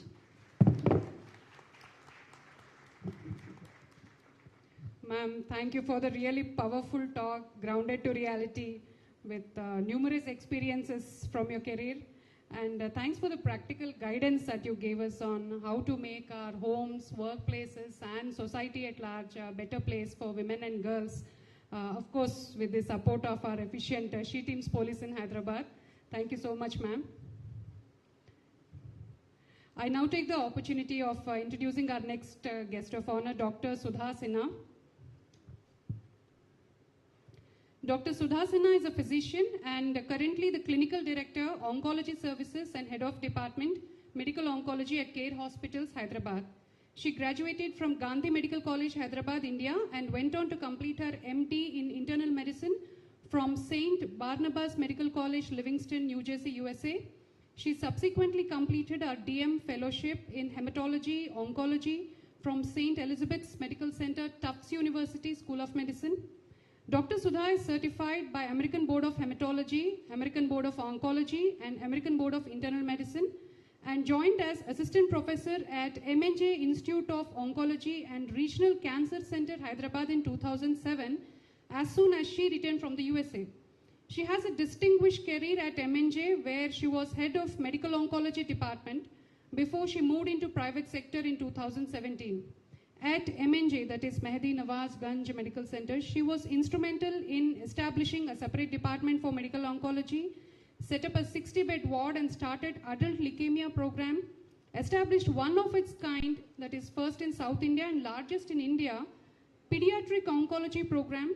S5: Ma'am, thank you for the really powerful talk, grounded to reality, with numerous experiences from your career. And thanks for the practical guidance that you gave us on how to make our homes, workplaces, and society at large a better place for women and girls. Of course, with the support of our efficient She Teams Police in Hyderabad. Thank you so much, ma'am. I now take the opportunity of introducing our next guest of honor, Dr. Sudha Sinha. Dr. Sudha Sinha is a physician and currently the Clinical Director, Oncology Services and Head of Department, Medical Oncology at Care Hospitals, Hyderabad. She graduated from Gandhi Medical College, Hyderabad, India, and went on to complete her MD in Internal Medicine from St. Barnabas Medical College, Livingston, New Jersey, USA. She subsequently completed her DM Fellowship in Hematology, Oncology from St. Elizabeth's Medical Center, Tufts University School of Medicine. Dr. Sudha is certified by American Board of Hematology, American Board of Oncology, and American Board of Internal Medicine, and joined as Assistant Professor at MNJ Institute of Oncology and Regional Cancer Center, Hyderabad in 2007, as soon as she returned from the USA. She has a distinguished career at MNJ, where she was head of Medical Oncology Department before she moved into private sector in 2017. At MNJ, that is Mehdi Nawaz Ganj Medical Center, she was instrumental in establishing a separate department for medical oncology, set up a 60-bed ward and started adult leukemia program, established one of its kind, that is first in South India and largest in India, pediatric oncology program,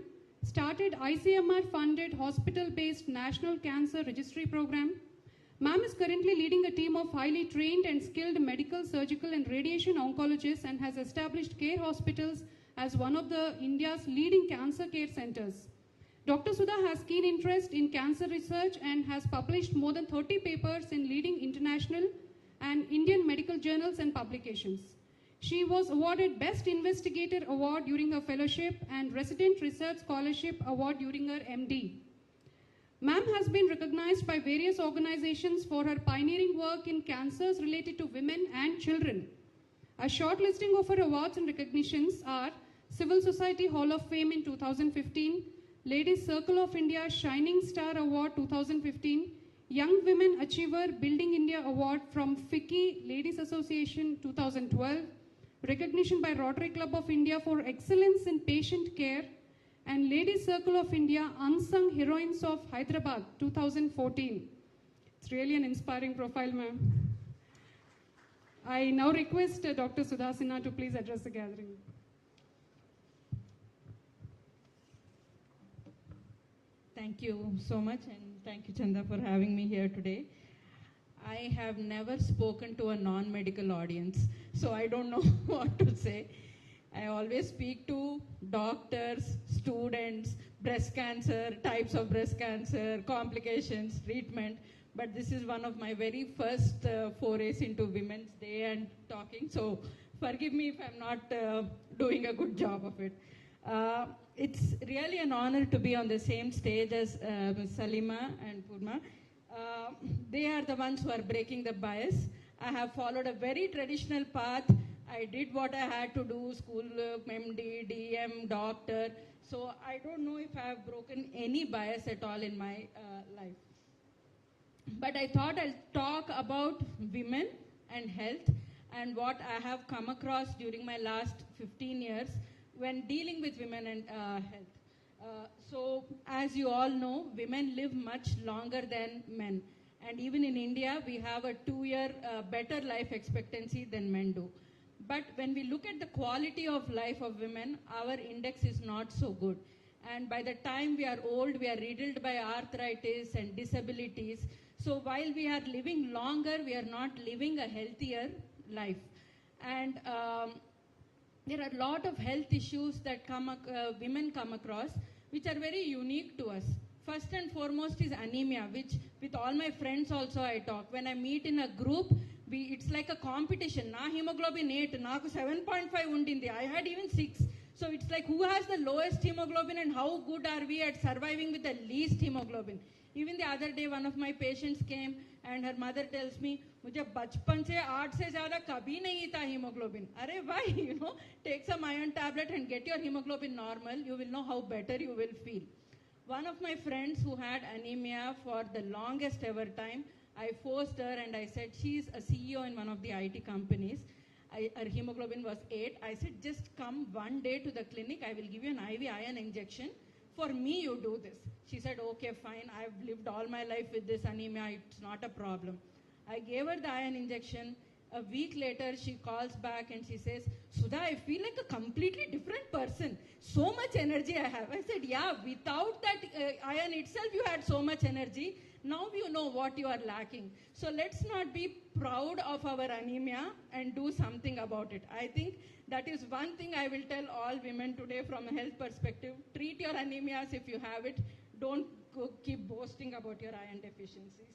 S5: started ICMR-funded hospital-based National Cancer Registry program. Ma'am is currently leading a team of highly trained and skilled medical, surgical and radiation oncologists and has established Care Hospitals as one of the India's leading cancer care centers. Dr. Sudha has keen interest in cancer research and has published more than 30 papers in leading international and Indian medical journals and publications. She was awarded Best Investigator Award during her fellowship and Resident Research Scholarship Award during her MD. Ma'am has been recognized by various organizations for her pioneering work in cancers related to women and children. A short listing of her awards and recognitions are Civil Society Hall of Fame in 2015, Ladies Circle of India Shining Star Award 2015, Young Women Achiever Building India Award from FICCI Ladies Association 2012, recognition by Rotary Club of India for Excellence in Patient Care, and Ladies Circle of India Unsung Heroines of Hyderabad 2014. It's really an inspiring profile, ma'am. I now request Dr. Sudha Sinha to please address the gathering.
S8: Thank you so much, and thank you, Chanda, for having me here today. I have never spoken to a non-medical audience, so I don't know what to say. I always speak to doctors, students, breast cancer, types of breast cancer, complications, treatment, but this is one of my very first forays into Women's Day and talking, so forgive me if I'm not doing a good job of it. It's really an honor to be on the same stage as Ms. Salima and Purma. They are the ones who are breaking the bias. I have followed a very traditional path. I did what I had to do, school, MD, DM, doctor. So I don't know if I have broken any bias at all in my life. But I thought I'll talk about women and health and what I have come across during my last 15 years when dealing with women and health. So, as you all know, women live much longer than men. And even in India, we have a 2-year better life expectancy than men do. But when we look at the quality of life of women, our index is not so good. And by the time we are old, we are riddled by arthritis and disabilities. So while we are living longer, we are not living a healthier life. And there are a lot of health issues that women come across, which are very unique to us. First and foremost is anemia, which with all my friends also I talk. When I meet in a group, it's like a competition. Na hemoglobin 8, naaku 7.5 undindi. I had even 6. So it's like who has the lowest hemoglobin and how good are we at surviving with the least hemoglobin. Even the other day, one of my patients came and her mother tells me, मुझे बचपन से 8 से ज़्यादा कभी नहीं था hemoglobin. अरे why? Take some iron tablet and get your hemoglobin normal. You will know how better you will feel. One of my friends who had anemia for the longest ever time, I forced her and I said, she's a CEO in one of the IT companies. Her hemoglobin was 8. I said, just come one day to the clinic. I will give you an IV iron injection. For me, you do this. She said, okay, fine. I've lived all my life with this anemia. It's not a problem. I gave her the iron injection. A week later, she calls back and she says, Sudha, I feel like a completely different person. So much energy I have. I said, yeah, without that iron itself, you had so much energy. Now you know what you are lacking. So let's not be proud of our anemia and do something about it. I think that is one thing I will tell all women today from a health perspective. Treat your anemias if you have it. Don't keep boasting about your iron deficiencies.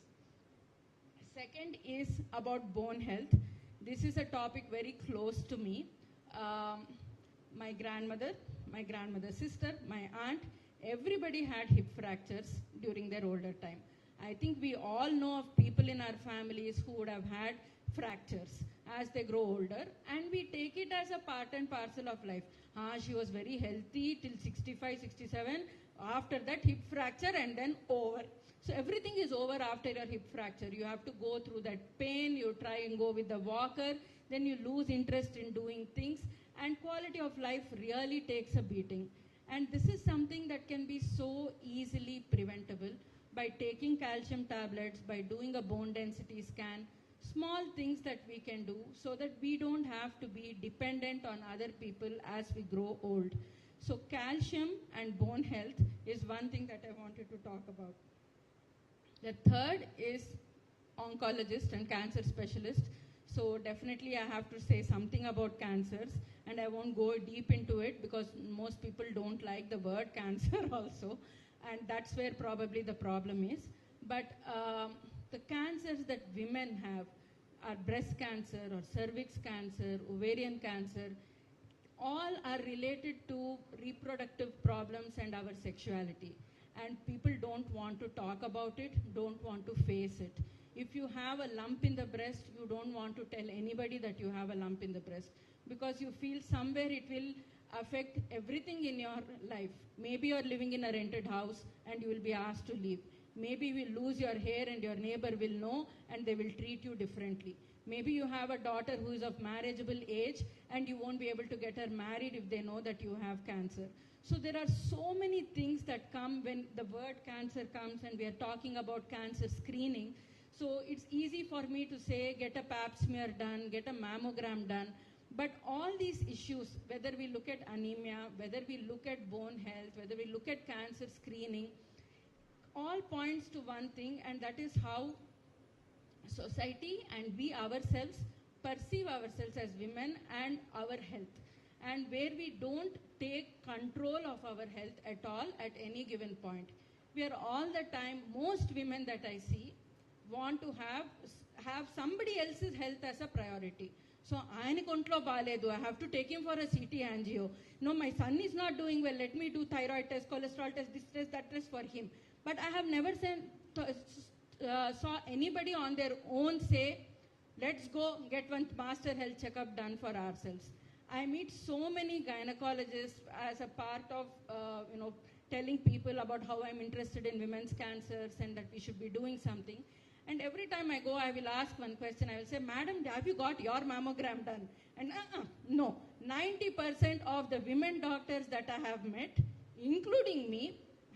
S8: Second is about bone health. This is a topic very close to me. My grandmother's sister, my aunt, everybody had hip fractures during their older time. I think we all know of people in our families who would have had fractures as they grow older, and we take it as a part and parcel of life. She was very healthy till 65, 67. After that, hip fracture and then over. So everything is over after your hip fracture. You have to go through that pain, you try and go with the walker, then you lose interest in doing things, and quality of life really takes a beating. And this is something that can be so easily preventable by taking calcium tablets, by doing a bone density scan, small things that we can do so that we don't have to be dependent on other people as we grow old. So calcium and bone health is one thing that I wanted to talk about. The third is oncologist and cancer specialist. So definitely I have to say something about cancers, and I won't go deep into it because most people don't like the word cancer also, and that's where probably the problem is. But the cancers that women have are breast cancer or cervix cancer, ovarian cancer, all are related to reproductive problems and our sexuality. And people don't want to talk about it, don't want to face it. If you have a lump in the breast, you don't want to tell anybody that you have a lump in the breast because you feel somewhere it will affect everything in your life. Maybe you're living in a rented house and you will be asked to leave. Maybe you will lose your hair and your neighbor will know and they will treat you differently. Maybe you have a daughter who is of marriageable age and you won't be able to get her married if they know that you have cancer. So there are so many things that come when the word cancer comes and we are talking about cancer screening. So it's easy for me to say, get a pap smear done, get a mammogram done. But all these issues, whether we look at anemia, whether we look at bone health, whether we look at cancer screening, all points to one thing, and that is how society and we ourselves perceive ourselves as women and our health, and where we don't take control of our health at all at any given point. We are all the time, most women that I see want to have somebody else's health as a priority. So ఆయనకు ఒంట్లో బాగాలేదు, I have to take him for a CT angio. No, my son is not doing well, let me do thyroid test, cholesterol test, this test, that test for him. But I have never saw anybody on their own say, let's go get one master health checkup done for ourselves. I meet so many gynecologists as a part of, telling people about how I'm interested in women's cancers and that we should be doing something. And every time I go, I will ask one question. I will say, Madam, have you got your mammogram done? And no. 90% of the women doctors that I have met, including me,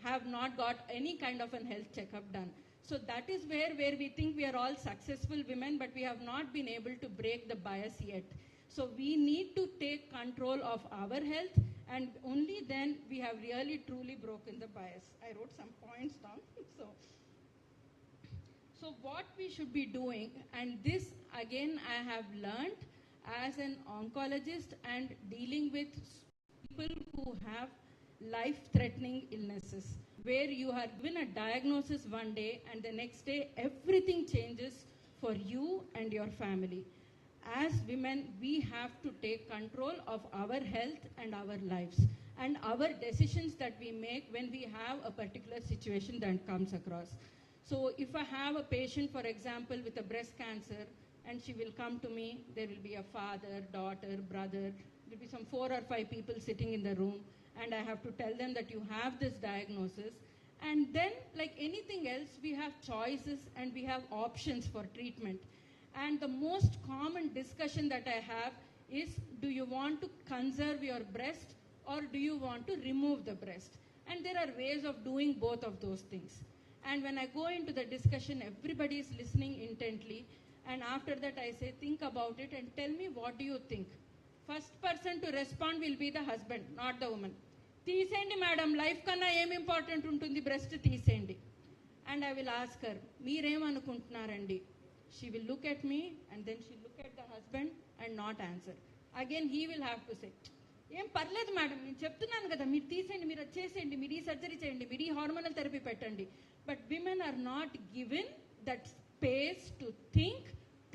S8: have not got any kind of a health checkup done. So that is where we think we are all successful women, but we have not been able to break the bias yet. So we need to take control of our health, and only then we have really truly broken the bias. I wrote some points down. So what we should be doing, and this again I have learned as an oncologist and dealing with people who have life-threatening illnesses, where you are given a diagnosis one day and the next day everything changes for you and your family. As women, we have to take control of our health and our lives and our decisions that we make when we have a particular situation that comes across. So if I have a patient, for example, with a breast cancer, and she will come to me, there will be a father, daughter, brother, there will be some 4 or 5 people sitting in the room, and I have to tell them that you have this diagnosis. And then, like anything else, we have choices and we have options for treatment. And the most common discussion that I have is, do you want to conserve your breast or do you want to remove the breast? And there are ways of doing both of those things. And when I go into the discussion, everybody is listening intently. And after that, I say, think about it and tell me, what do you think? First person to respond will be the husband, not the woman. తీసేయండి madam, life కన్నా ఏం important ఉంటుంది, breast తీసేయండి. And I will ask her, మీరేమనుకుంటున్నారండి? She will look at me and then she will look at the husband and not answer. Again, he will have to say, ఏం పర్లేదు madam, నేను చెప్తున్నాను కదా, మీరు తీసేయండి, మీరు అది చేసేయండి, మీరు ఈ సర్జరీ చేయండి, మీరు ఈ హార్మోనల్ థెరపీ పెట్టండి. But women are not given that space to think,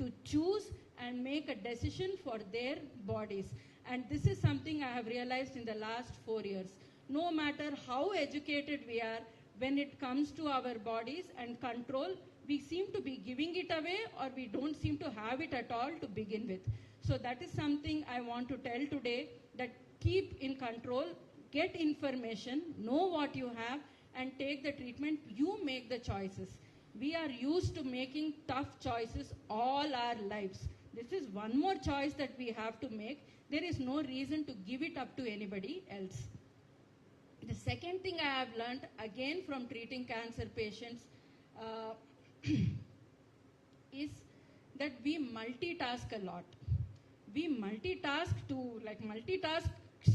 S8: to choose and make a decision for their bodies. And this is something I have realized in the last 4 years. No matter how educated we are, when it comes to our bodies and control, we seem to be giving it away or we don't seem to have it at all to begin with. So that is something I want to tell today, that keep in control, get information, know what you have and take the treatment. You make the choices. We are used to making tough choices all our lives. This is one more choice that we have to make. There is no reason to give it up to anybody else. The second thing I have learned, again from treating cancer patients, is that we multitask a lot. We multitask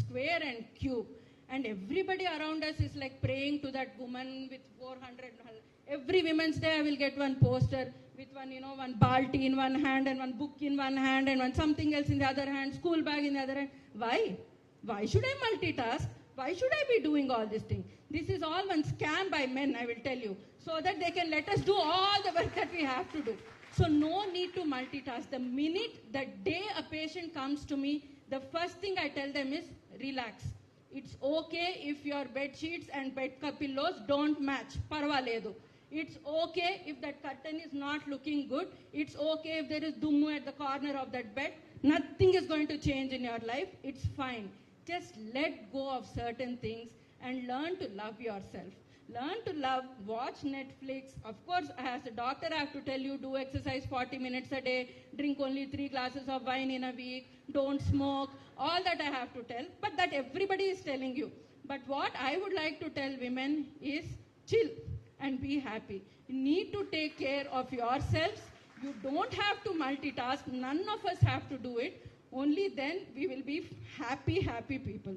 S8: square and cube. And everybody around us is like praying to that woman with 400. Every Women's Day I will get one poster with one, one balti in one hand and one book in one hand and one something else in the other hand, school bag in the other hand. Why? Why should I multitask? Why should I be doing all this thing? This is all one scam by men, I will tell you, so that they can let us do all the work that we have to do. So no need to multitask. The minute, the day a patient comes to me, the first thing I tell them is, relax. It's okay if your bed sheets and bed pillows don't match. Parvaledu. It's okay if that curtain is not looking good. It's okay if there is dummu at the corner of that bed. Nothing is going to change in your life. It's fine. Just let go of certain things and learn to love yourself. Learn to love, watch Netflix. Of course, as a doctor, I have to tell you, do exercise 40 minutes a day, drink only 3 glasses of wine in a week, don't smoke, all that I have to tell, but that everybody is telling you. But what I would like to tell women is, chill and be happy. You need to take care of yourselves. You don't have to multitask. None of us have to do it. Only then we will be happy people.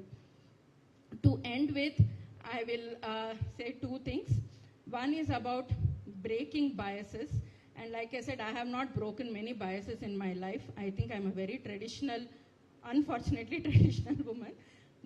S8: To end with, I will say 2 things. One is about breaking biases, And like I said, I have not broken many biases in my life. I think I'm a very traditional, unfortunately traditional woman.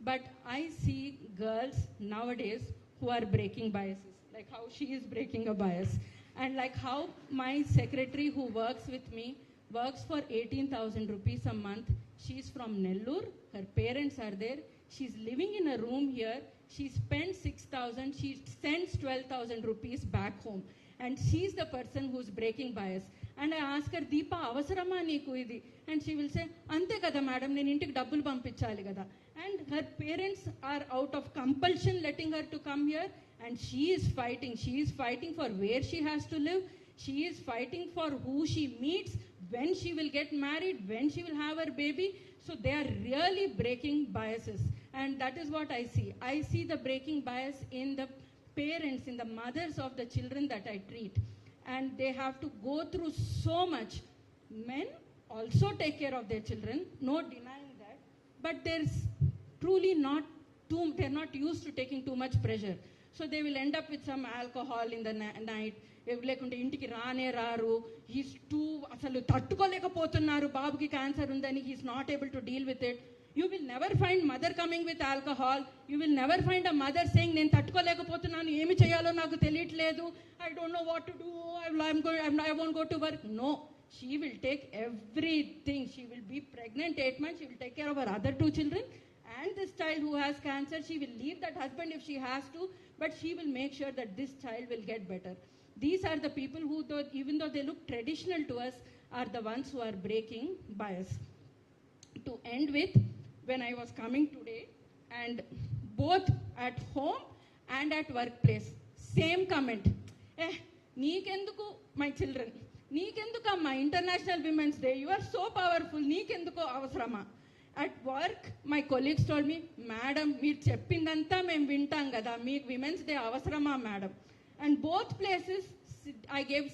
S8: But I see girls nowadays who are breaking biases, like how she is breaking a bias. And like how my secretary who works with me works for 18,000 rupees a month. She's from Nellore, her parents are there. She's living in a room here. She spends 6,000, she sends 12,000 rupees back home. And she's the person who's breaking bias. And I ask her, Deepa, avasarama neeku idi? And she will say, ante kada madam, nenu intiki dabbulu pampichali kada. And her parents are out of compulsion letting her to come here. And she is fighting. She is fighting for where she has to live. She is fighting for who she meets, when she will get married, when she will have her baby. So they are really breaking biases. And that is what I see. I see the breaking bias in the parents, in the mothers of the children that I treat. And they have to go through so much. Men also take care of their children, no denying that. But there's truly they're not used to taking too much pressure. So they will end up with some alcohol in the night. లేకుంటే ఇంటికి రానే రారు. He's two అసలు తట్టుకోలేకపోతున్నారు, బాబుకి cancer ఉందని. He's not able to deal with it. You will never find mother coming with alcohol. You will never find a mother saying, నేను తట్టుకోలేకపోతున్నాను, ఏమి చేయాలో నాకు తెలియట్లేదు, I don't know what to do, I won't go to work. No, she will take everything. She will be pregnant 8 months. She will take care of her other 2 children. And this child who has cancer, she will leave that husband if she has to, but she will make sure that this child will get better. These are the people who, even though they look traditional to us, are the ones who are breaking bias. To end with, when I was coming today, and both at home and at workplace, same comment. Neekenduku, my children, neekenduku amma International Women's Day, you are so powerful, neekenduku avasarama. At work, my colleagues told me, madam, meer cheppindanta mem vintam kada, meek Women's Day avasarama madam. And both places, I gave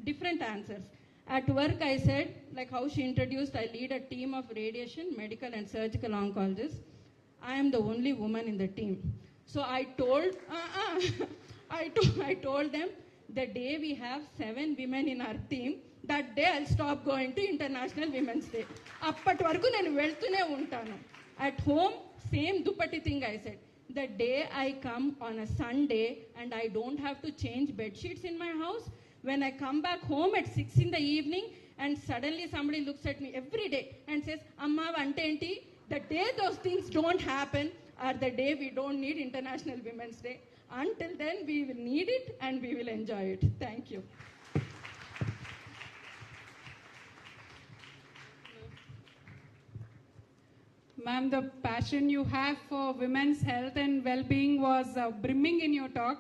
S8: different answers. At work, I said, like how she introduced, I lead a team of radiation, medical and surgical oncologists. I am the only woman in the team. So I told, I told them, the day we have 7 women in our team, that day I'll stop going to International Women's Day. Appati varaku nenu veltune untanu. At home, same duppati thing I said. The day I come on a Sunday and I don't have to change bed sheets in my house, when I come back home at 6 in the evening and suddenly somebody looks at me every day and says, Amma vantenti, the day those things don't happen are the day we don't need International Women's Day. Until then, we will need it and we will enjoy it. Thank you.
S5: Ma'am, the passion you have for women's health and well-being was brimming in your talk.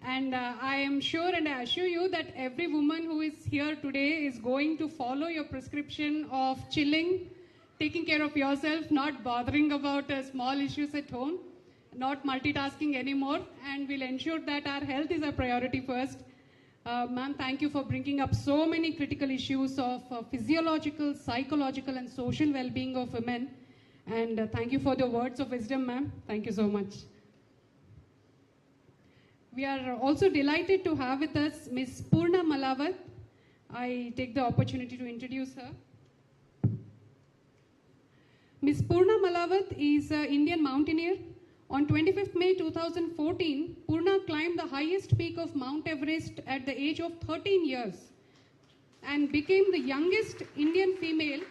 S5: And I am sure and I assure you that every woman who is here today is going to follow your prescription of chilling, taking care of yourself, not bothering about small issues at home, not multitasking anymore, and will ensure that our health is our priority first. Ma'am, thank you for bringing up so many critical issues of physiological, psychological and social well-being of women. And thank you for the words of wisdom, ma'am. Thank you so much. We are also delighted to have with us Ms. Purna Malavat. I take the opportunity to introduce her. Ms. Purna Malavat is an Indian mountaineer. On 25th May 2014, Purna climbed the highest peak of Mount Everest at the age of 13 years and became the youngest Indian female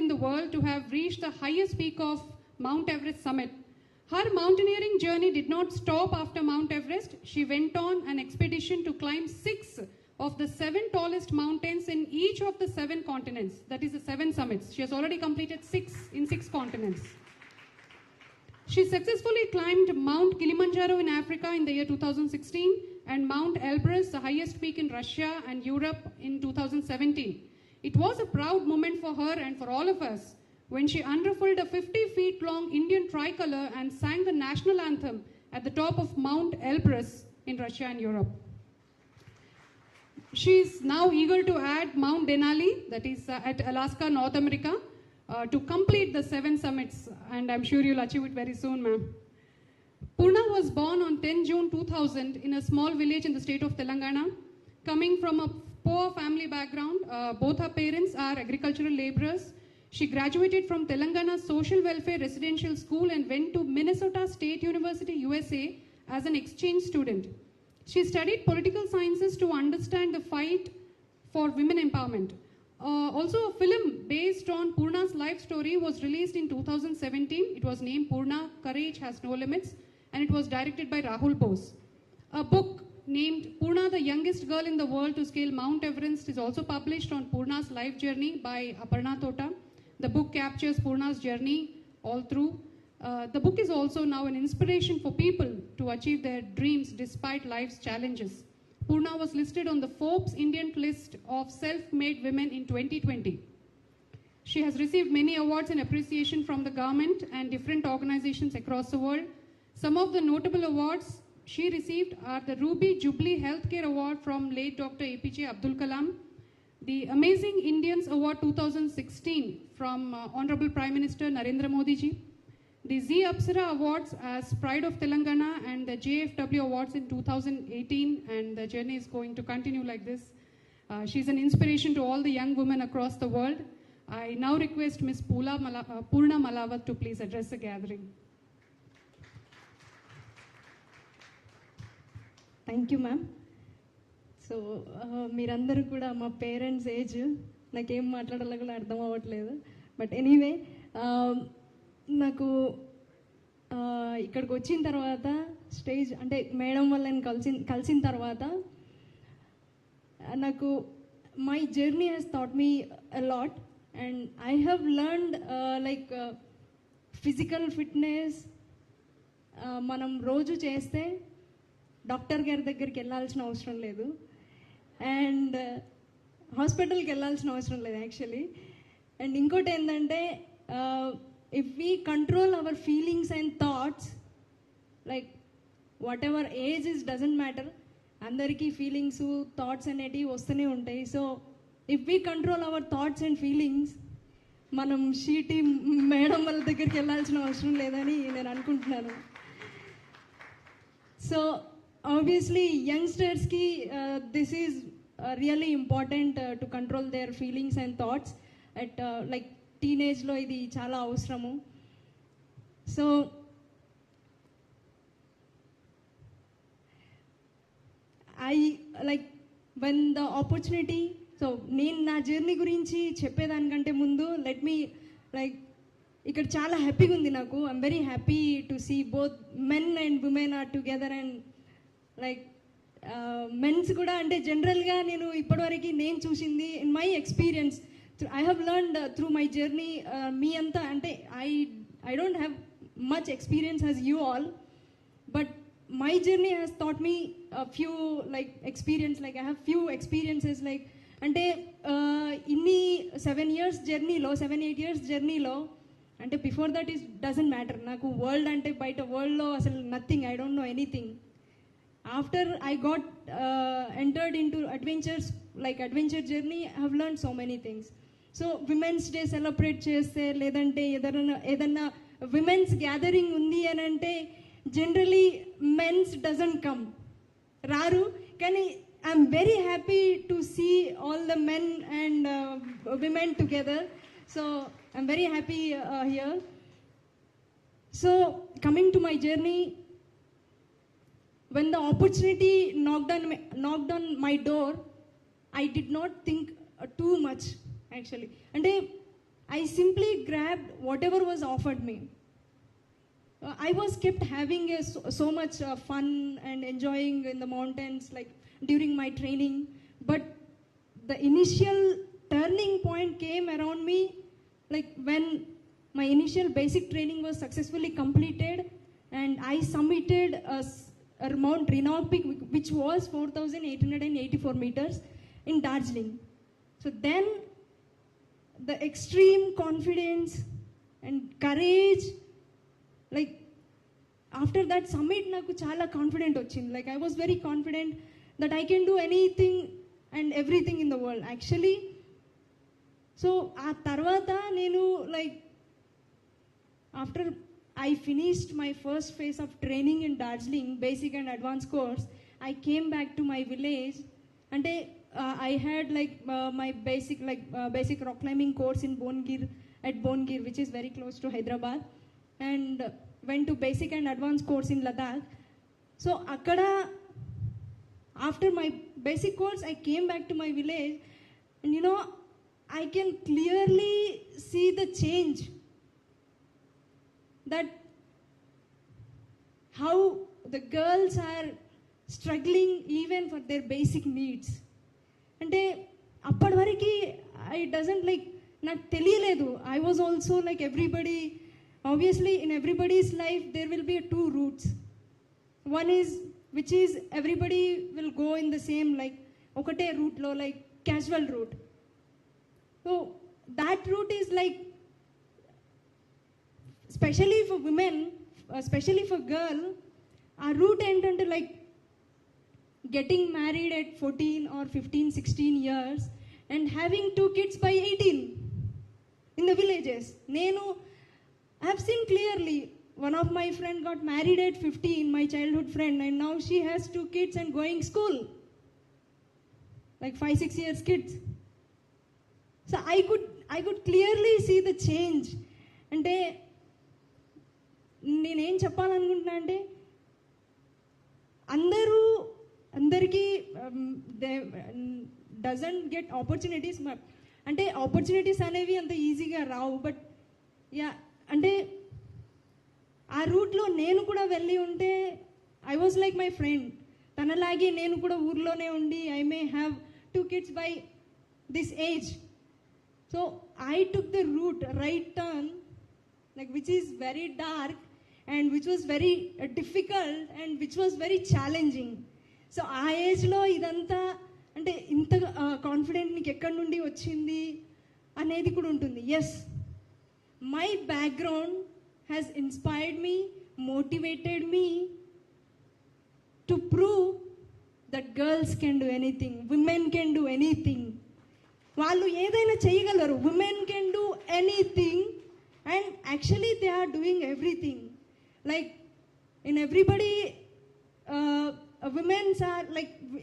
S5: in the world to have reached the highest peak of Mount Everest summit. Her mountaineering journey did not stop after Mount Everest. She went on an expedition to climb 6 of the 7 tallest mountains in each of the 7 continents. That is the 7 summits. She has already completed 6 in 6 continents. She successfully climbed Mount Kilimanjaro in Africa in the year 2016 and Mount Elbrus, the highest peak in Russia and Europe, in 2017. It was a proud moment for her and for all of us when she unruffled a 50 feet long Indian tricolor and sang the national anthem at the top of Mount Elbrus in Russia and Europe. She is now eager to add Mount Denali, that is at Alaska, North America, to complete the 7 summits, and I'm sure you'll achieve it very soon, ma'am. Purna was born on 10 June 2000 in a small village in the state of Telangana. Coming from a poor family background, both her parents are agricultural laborers. She graduated from Telangana Social Welfare Residential School and went to Minnesota State University, USA as an exchange student. She studied political sciences to understand the fight for women empowerment. Also, a film based on Purna's life story was released in 2017. It was named Purna, Courage Has No Limits, and it was directed by Rahul Bose. A book named Purna, the Youngest Girl in the World to Scale Mount Everest is also published on Purna's life journey by Aparna Tota. The book captures Purna's journey all through. The book is also now an inspiration for people to achieve their dreams despite life's challenges. Purna was listed on the Forbes Indian list of self-made women in 2020. She has received many awards and appreciation from the government and different organizations across the world. Some of the notable awards she received are the Ruby Jubilee Healthcare Award from late Dr. APJ Abdul Kalam, the Amazing Indians Award 2016 from Honorable Prime Minister Narendra Modi ji, the Z Apsara Awards as Pride of Telangana, and the JFW Awards in 2018, and the journey is going to continue like this. She's an inspiration to all the young women across the world. I now request Ms. Purna Malawat to please address the gathering.
S9: Thank you ma'am. So మీరందరూ కూడా మా parents age, నాకేం మాట్లాడాలో కూడా అర్థం అవ్వట్లేదు. But anyway, నాకు ఇక్కడికి వచ్చిన తర్వాత స్టేజ్ అంటే మేడం వల్ల నేను కలిసిన తర్వాత నాకు my journey has taught me a lot and I have learned like physical fitness మనం రోజు చేస్తే డాక్టర్ గారి దగ్గరికి వెళ్ళాల్సిన అవసరం లేదు అండ్ హాస్పిటల్కి వెళ్ళాల్సిన అవసరం లేదు యాక్చువల్లీ. అండ్ ఇంకోటి ఏంటంటే if we control our feelings and thoughts, like what ever age is doesn't matter, అందరికీ ఫీలింగ్స్ థాట్స్ అనేటివి వస్తూనే ఉంటాయి. So if we control our thoughts and feelings, మనం షీటీ మేడం వాళ్ళ దగ్గరికి వెళ్ళాల్సిన అవసరం లేదని నేను అనుకుంటున్నాను. So obviously youngsters ki this is really important to control their feelings and thoughts at like teenage lo idi chaala avasaramu. So I like when the opportunity, so నేను నా జర్నీ గురించి చెప్పేదానికంటే ముందు లెట్ మీ లైక్ ఇక్కడ చాలా హ్యాపీగా ఉంది నాకు. I'm very happy to see both men and women are together and like mens కూడా అంటే జనరల్గా నేను ఇప్పటివరకు నేను చూసింది in my experience I have learned through my journey. మీ అంతా అంటే I don't have much experience as you all, but my journey has taught me a few like experience, like I have few experiences like ante inni 7 years journey lo 7-8 years journey lo ante before that is doesn't matter naku world ante baita world lo asal nothing, I don't know anything. After I got entered into adventures like adventure journey, I have learned so many things. So women's day celebrate cheste ledante edanna women's gathering undi ani ante generally men's doesn't come raru, kani I'm very happy to see all the men and women together. So I'm very happy here. So coming to my journey, when the opportunity knocked on my door, I did not think too much actually, and I simply grabbed whatever was offered me. I was kept having so much fun and enjoying in the mountains like during my training, but the initial turning point came around me like when my initial basic training was successfully completed and I summited a Mount Renown peak which was 4,884 meters in Darjeeling. So then the extreme confidence and courage, like after that summit naku chaala confident ochindi, like I was very confident that I can do anything and everything in the world actually. So aa tarvata nenu like after I finished my first phase of training in Darjeeling, basic and advanced course. I came back to my village, and I had my basic rock climbing course in Bongir, which is very close to Hyderabad, and went to basic and advanced course in Ladakh. So akada, after my basic course, I came back to my village, and I can clearly see the change, that how the girls are struggling even for their basic needs. అంటే అప్పటి వరకు I doesn't నాకు తెలియలేదు. I was also everybody, obviously in everybody's life there will be two routes. One is which is everybody will go in the same ఒకటే రూట్లో casual route. So that route is specially for women, specially for girl, ఆ route ఏంటంటే getting married at 14 or 15, 16 years and having 2 kids by 18 in the villages. I have seen clearly, one of my friend got married at 15, my childhood friend, and now she has 2 kids and going school, 5, 6 years kids. So I could clearly see the change. అంటే నేనేం చెప్పాలనుకుంటున్నా అంటే అందరికీ doesn't get opportunities. అంటే opportunities అనేవి అంత ఈజీగా రావు. But అంటే ఆ రూట్లో నేను కూడా వెళ్ళి ఉంటే I was like my friend. తనలాగే నేను కూడా ఊర్లోనే ఉండి I may have 2 kids by this age. So I took the route right turn which is very dark and which was very difficult and which was very challenging. So ఆ ఏజ్లో ఇదంతా అంటే ఇంత కాన్ఫిడెంట్ నీకు ఎక్కడి నుండి వచ్చింది అనేది కూడా ఉంటుంది. Yes, my background has inspired me, motivated me to prove that girls can do anything, women can do anything. వాళ్ళు ఏదైనా చేయగలరు. Women can do anything and actually they are doing everything. In everybody, women's are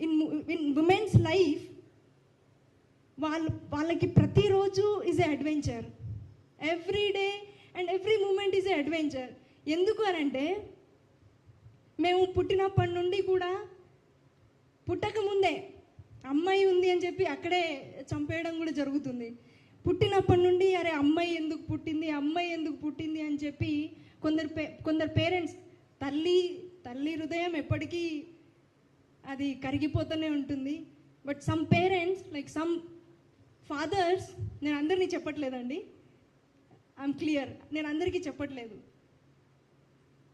S9: in women's life, వాళ్ళకి ప్రతిరోజు is a adventure. Every day and every moment is a adventure. ఎందుకు అనంటే మేము పుట్టినప్పటి నుండి కూడా పుట్టక ముందే అమ్మాయి ఉంది అని చెప్పి అక్కడే చంపేయడం కూడా జరుగుతుంది. పుట్టినప్పటి నుండి అరే అమ్మాయి ఎందుకు పుట్టింది అని చెప్పి కొందరు పేరెంట్స్, తల్లి హృదయం ఎప్పటికీ అది కరిగిపోతూనే ఉంటుంది. But some parents some fathers, నేను అందరినీ చెప్పట్లేదండి, ఐఎమ్ క్లియర్, నేను అందరికీ చెప్పట్లేదు.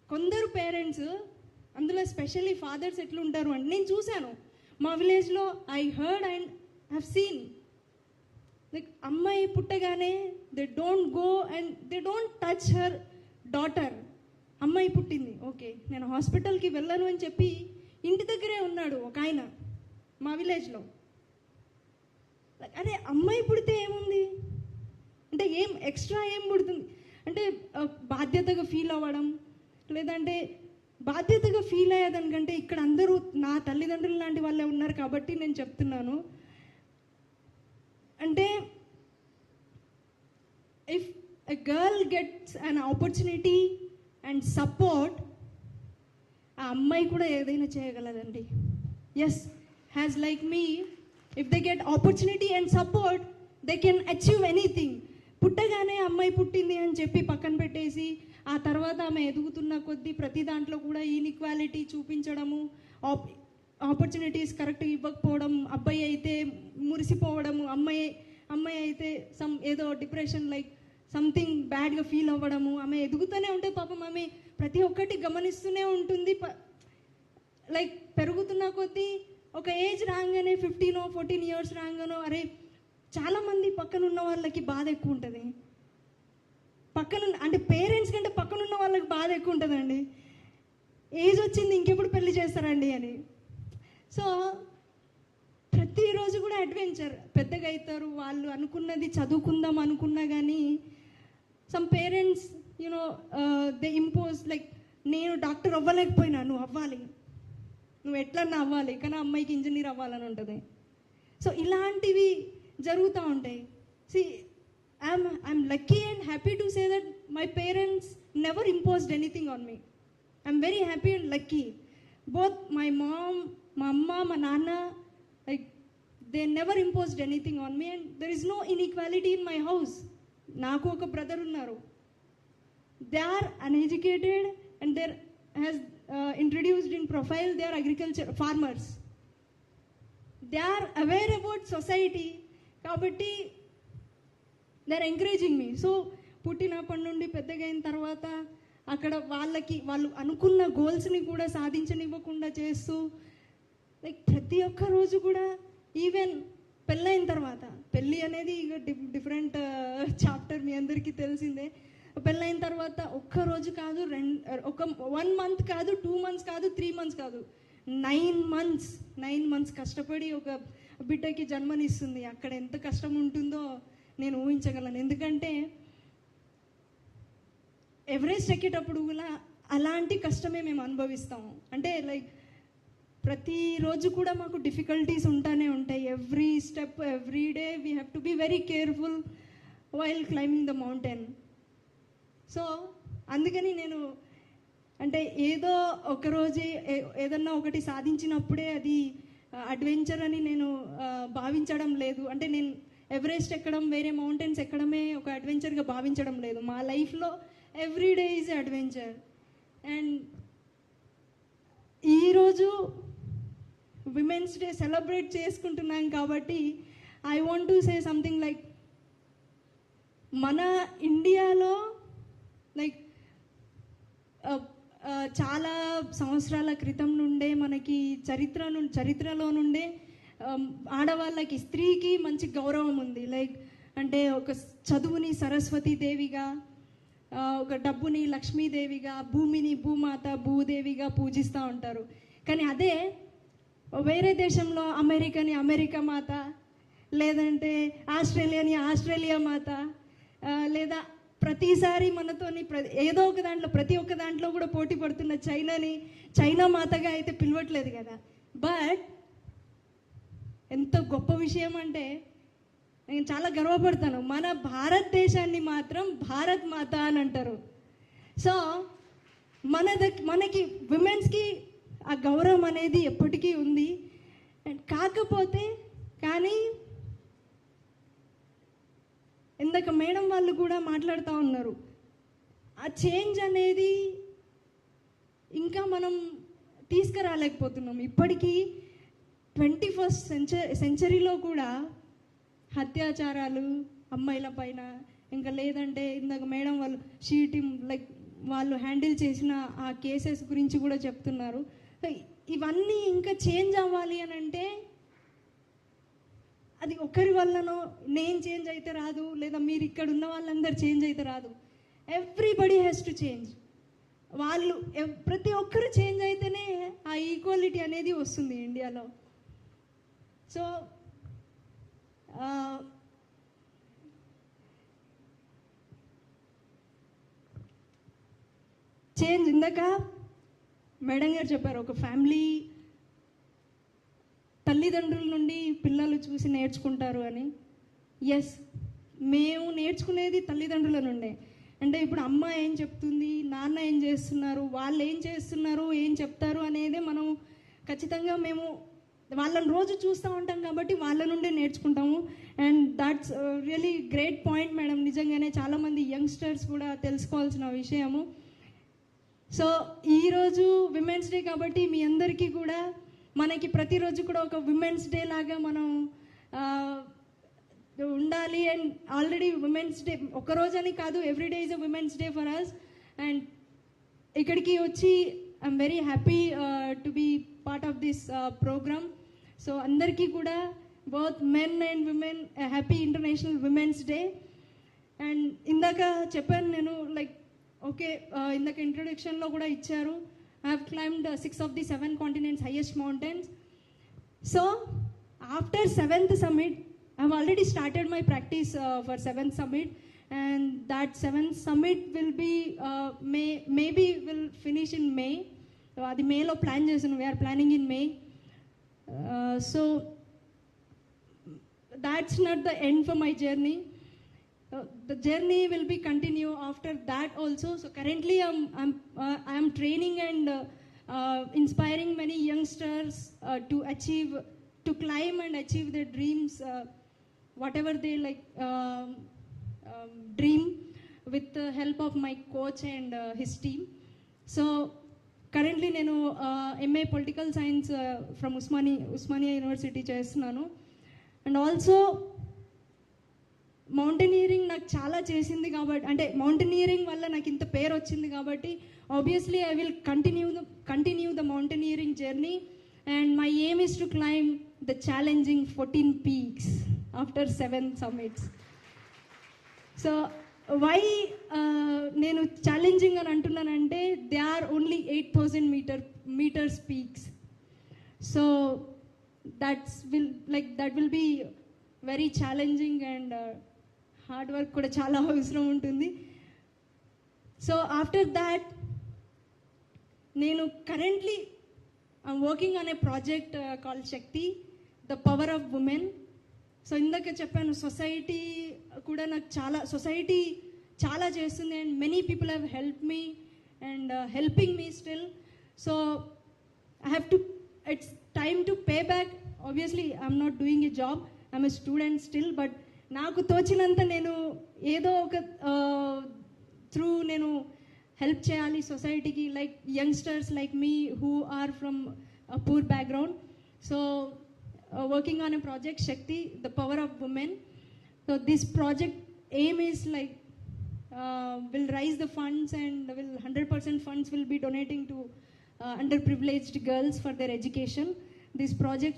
S9: కొందరు పేరెంట్స్, అందులో స్పెషల్లీ ఫాదర్స్ ఎట్లుంటారు అంటే నేను చూశాను మా విలేజ్లో. I heard and have seen అమ్మాయి పుట్టగానే they don't go and they don't touch her daughter. అమ్మాయి పుట్టింది, ఓకే నేను హాస్పిటల్కి వెళ్ళను అని చెప్పి ఇంటి దగ్గరే ఉన్నాడు ఒక ఆయన మా విలేజ్లో. అరే అమ్మాయి పుడితే ఏముంది అంటే ఏం ఎక్స్ట్రా ఏం పుడుతుంది అంటే బాధ్యతగా ఫీల్ అవ్వడం, లేదంటే బాధ్యతగా ఫీల్ అయ్యేదానికంటే ఇక్కడ అందరూ నా తల్లిదండ్రులు లాంటి వాళ్ళే ఉన్నారు కాబట్టి నేను చెప్తున్నాను. అంటే if a girl gets an opportunity and support, ఆ అమ్మాయి కూడా ఏదైనా చేయగలదండి. Yes, has like me, if they get opportunity and support they can achieve anything. పుట్టగానే అమ్మాయి పుట్టింది అని చెప్పి పక్కన పెట్టేసి ఆ తర్వాత ఆమె ఎదుగుతున్న కొద్దీ ప్రతి దాంట్లో కూడా ఈన్ఈక్వాలిటీ చూపించడము, ఆపర్చునిటీస్ కరెక్ట్గా ఇవ్వకపోవడం, అబ్బాయి అయితే మురిసిపోవడము, అమ్మాయి అయితే ఏదో డిప్రెషన్ సంథింగ్ బ్యాడ్గా ఫీల్ అవ్వడము. ఆమె ఎదుగుతూనే ఉంటే పాపం ఆమె ప్రతి ఒక్కటి గమనిస్తూనే ఉంటుంది. పెరుగుతున్న కొద్దీ ఒక ఏజ్ రాగానే 15 or 14 years రాగానో అరే చాలామంది పక్కన ఉన్న వాళ్ళకి బాధ ఎక్కువ ఉంటుంది. అంటే పేరెంట్స్ కంటే పక్కన ఉన్న వాళ్ళకి బాధ ఎక్కువ ఉంటుందండి. ఏజ్ వచ్చింది ఇంకెప్పుడు పెళ్లి చేస్తారండి అని. సో ప్రతిరోజు కూడా అడ్వెంచర్. పెద్దగా అవుతారు వాళ్ళు, అనుకున్నది చదువుకుందాం అనుకున్నా కానీ some parents you know they impose like నేను డాక్టర్ అవ్వలేకపోయినా నువ్వు అవ్వాలి, నువ్వు ఎట్లన్నా అవ్వాలి, కానీ అమ్మాయికి ఇంజనీర్ అవ్వాలని ఉంటుంది. సో ఇలాంటివి జరుగుతూ ఉంటాయి. See I'm lucky and happy to say that my parents never imposed anything on me. I'm very happy and lucky. Both my mom, మా అమ్మ, మా నాన్న, like they never imposed anything on me and there is no inequality in my house. నాకు ఒక brother ఉన్నారు. They are uneducated and there has introduced in profile, they are agriculture farmers, they are aware about society, kabatti they are encouraging me. So పుట్టినప్పటి నుండి పెద్దగా అయిన తర్వాత అక్కడ వాళ్ళు అనుకున్న గోల్స్ని కూడా సాధించనివ్వకుండా చేస్తూ లైక్ ప్రతి ఒక్క రోజు కూడా, ఈవెన్ పెళ్ళైన తర్వాత, పెళ్ళి అనేది ఇక డిఫరెంట్ చాప్టర్ మీ అందరికీ తెలిసిందే. పెళ్ళైన తర్వాత ఒక్క రోజు కాదు, 1 month కాదు, 2 months కాదు, 3 months కాదు, 9 months కష్టపడి ఒక బిడ్డకి జన్మనిస్తుంది. అక్కడ ఎంత కష్టం ఉంటుందో నేను ఊహించగలను. ఎందుకంటే ఎవరెస్ట్ ఎక్కేటప్పుడు కూడా అలాంటి కష్టమే మేము అనుభవిస్తాము. అంటే లైక్ ప్రతిరోజు కూడా మాకు డిఫికల్టీస్ ఉంటానే ఉంటాయి. Every step, every day we have to be very careful while climbing the mountain. So అందుకని నేను అంటే ఏదో ఒకరోజే ఏదన్నా ఒకటి సాధించినప్పుడే అది అడ్వెంచర్ అని నేను భావించడం లేదు. అంటే నేను ఎవరెస్ట్ ఎక్కడం, వేరే మౌంటైన్స్ ఎక్కడమే ఒక అడ్వెంచర్గా భావించడం లేదు. మా లైఫ్లో every day is adventure. And ఈరోజు విమెన్స్ డే సెలబ్రేట్ చేసుకుంటున్నాం కాబట్టి I want to say something like మన ఇండియాలో లైక్ చాలా సంవత్సరాల క్రితం నుండే మనకి చరిత్రలో నుండే ఆడవాళ్ళకి, స్త్రీకి మంచి గౌరవం ఉంది. లైక్ అంటే ఒక చదువుని సరస్వతీదేవిగా, ఒక డబ్బుని లక్ష్మీదేవిగా, భూమిని భూమాత, భూదేవిగా పూజిస్తూ ఉంటారు. కానీ అదే వేరే దేశంలో అమెరికాని అమెరికా మాత, లేదంటే ఆస్ట్రేలియాని ఆస్ట్రేలియా మాత, లేదా ప్రతిసారి మనతోని ఏదో ఒక దాంట్లో, ప్రతి ఒక్క దాంట్లో కూడా పోటీ పడుతున్న చైనాని చైనా మాతగా అయితే పిలవట్లేదు కదా. బట్ ఎంత గొప్ప విషయం అంటే నేను చాలా గర్వపడతాను, మన భారతదేశాన్ని మాత్రం భారత్ మాత అని అంటారు. సో మనకి విమెన్స్కి ఆ గౌరవం అనేది ఎప్పటికీ ఉంది. అండ్ కాకపోతే కానీ ఇందాక మేడం వాళ్ళు కూడా మాట్లాడుతూ ఉన్నారు, ఆ చేంజ్ అనేది ఇంకా మనం తీసుకురాలేకపోతున్నాం. ఇప్పటికీ 21st సెంచరీలో కూడా అత్యాచారాలు అమ్మాయిల పైన, ఇంకా లేదంటే ఇందాక మేడం వాళ్ళు షీటింగ్ లైక్ వాళ్ళు హ్యాండిల్ చేసిన ఆ కేసెస్ గురించి కూడా చెప్తున్నారు. ఇవన్నీ ఇంకా చేంజ్ అవ్వాలి అని అంటే అది ఒకరి వల్లనో నేను చేంజ్ అయితే రాదు, లేదా మీరు ఇక్కడ ఉన్న వాళ్ళందరూ చేంజ్ అయితే రాదు. Everybody has to change. వాళ్ళు ప్రతి ఒక్కరు చేంజ్ అయితేనే ఆ ఈక్వాలిటీ అనేది వస్తుంది ఇండియాలో. సో చేంజ్ ఇందాక మేడం గారు చెప్పారు, ఒక ఫ్యామిలీ తల్లిదండ్రుల నుండి పిల్లలు చూసి నేర్చుకుంటారు అని. ఎస్, మేము నేర్చుకునేది తల్లిదండ్రుల నుండే. అంటే ఇప్పుడు అమ్మ ఏం చెప్తుంది, నాన్న ఏం చేస్తున్నారు, వాళ్ళు ఏం చేస్తున్నారు, ఏం చెప్తారు అనేది మనం ఖచ్చితంగా మేము వాళ్ళని రోజు చూస్తూ ఉంటాం కాబట్టి వాళ్ళ నుండే నేర్చుకుంటాము. And that's really great point madam. నిజంగానే చాలామంది యంగ్స్టర్స్ కూడా తెలుసుకోవాల్సిన విషయము. సో ఈరోజు విమెన్స్ డే కాబట్టి మీ అందరికీ కూడా మనకి ప్రతిరోజు కూడా ఒక విమెన్స్ డే లాగా మనం ఉండాలి. అండ్ ఆల్రెడీ విమెన్స్ డే ఒకరోజు అని కాదు, every day is a women's day for us. And ఇక్కడికి వచ్చి I'm very happy to be part of this program. So అందరికీ కూడా both men and women happy international women's day. And ఇందాక చెప్పాను నేను లైక్ ఓకే, ఇందాక ఇంట్రొడక్షన్లో కూడా ఇచ్చారు, I have climbed 6 of the 7 continents' highest mountains. So, after 7th summit, I have already started my practice for 7th summit. and that seventh summit will be maybe will finish in May. అది మేలో plan చేసాను. We're planning in May. So that's not the end for my journey. The journey will be continue after that also. So currently I am training and inspiring many youngsters to achieve, to climb and achieve their dreams, whatever they like dream, with the help of my coach and his team. So currently నేను MA Political Science from Usmania University చేస్తున్నాను. And also mountaineering నాకు చాలా చేసింది కాబట్టి, అంటే mountaineering వల్ల నాకు ఇంత పేరు వచ్చింది కాబట్టి obviously I will continue the mountaineering journey. And my aim is to climb the challenging 14 peaks after 7 summits. So why నేను ఛాలెంజింగ్ అని అంటున్నానంటే they are only 8,000 meters peaks. So that will be very challenging and hard work kuda chala avasram untundi. So after that nenu currently I'm working on a project called Shakti, the power of women. So indaka cheppanu society kuda nak society chala chestundi and many people have helped me and helping me still. So I have to, it's time to pay back. Obviously I'm not doing a job, I'm a student still, but నాకు తోచినంత నేను ఏదో ఒక through నేను help చేయాలి సొసైటీకి, like youngsters like me who are from poor background. So working on a project Shakti, the power of women. So this project aim is like will raise the funds and will 100% funds will be donating to underprivileged girls for their education. This project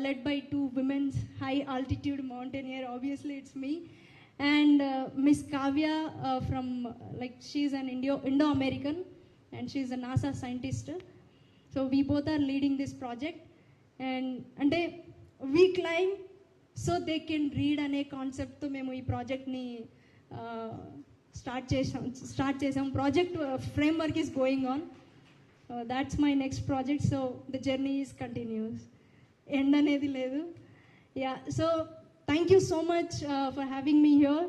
S9: led by 2 women's high altitude mountaineer, obviously it's me, and Miss Kavya from like she's an Indo-American and she's a NASA scientist. So we both are leading this project, and we climb so they can read అనే కాన్సెప్ట్తో మేము ఈ ప్రాజెక్ట్ని start చేసాం. Project framework is going on. That's my next project. So the journey is continuous. End anedi ledu. Yeah. So thank you so much for having me here,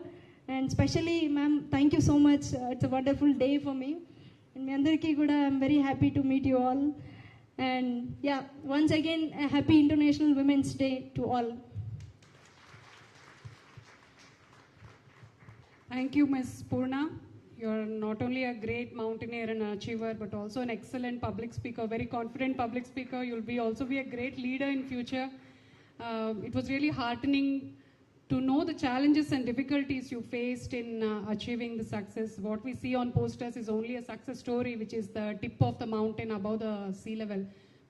S9: and especially ma'am, thank you so much. It's a wonderful day for me. And me andarki kuda I'm very happy to meet you all. And yeah, once again a happy International Women's Day to all.
S5: Thank you, Ms. Purna. You're not only a great mountaineer and achiever, but also an excellent public speaker, very confident public speaker. You'll also be a great leader in future. It was really heartening to know the challenges and difficulties you faced in achieving the success. What we see on posters is only a success story, which is the tip of the mountain above the sea level.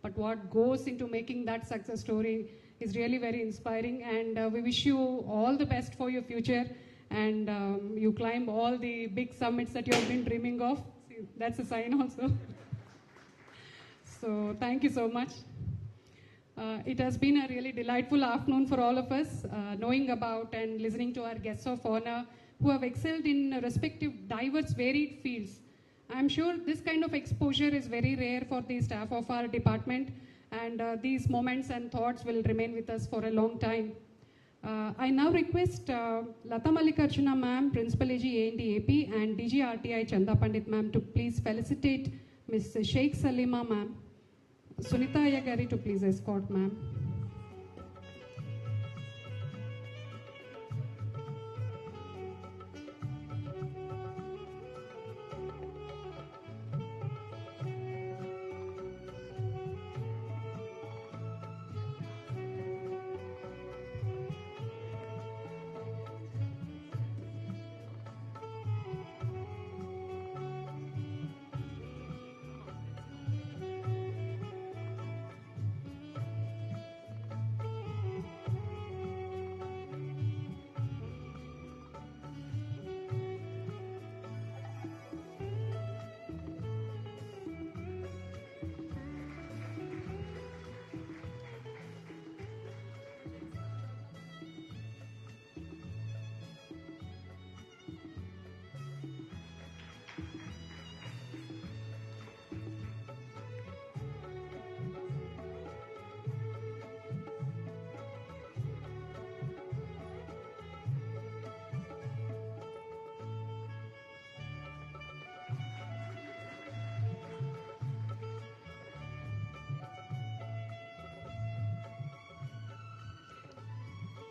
S5: But what goes into making that success story is really very inspiring. And we wish you all the best for your future. And you climb all the big summits that you have been dreaming of. See, that's a sign also. So thank you so much. It has been a really delightful afternoon for all of us, knowing about and listening to our guests of honor who have excelled in respective diverse varied fields. I'm sure this kind of exposure is very rare for the staff of our department, and these moments and thoughts will remain with us for a long time. I now request Lata Mallikarjuna ma'am, Principal AG A&D AP, and DG RTI Chanda Pandit ma'am to please felicitate Ms. Sheikh Salima ma'am. Sunita Ayagari to please escort ma'am.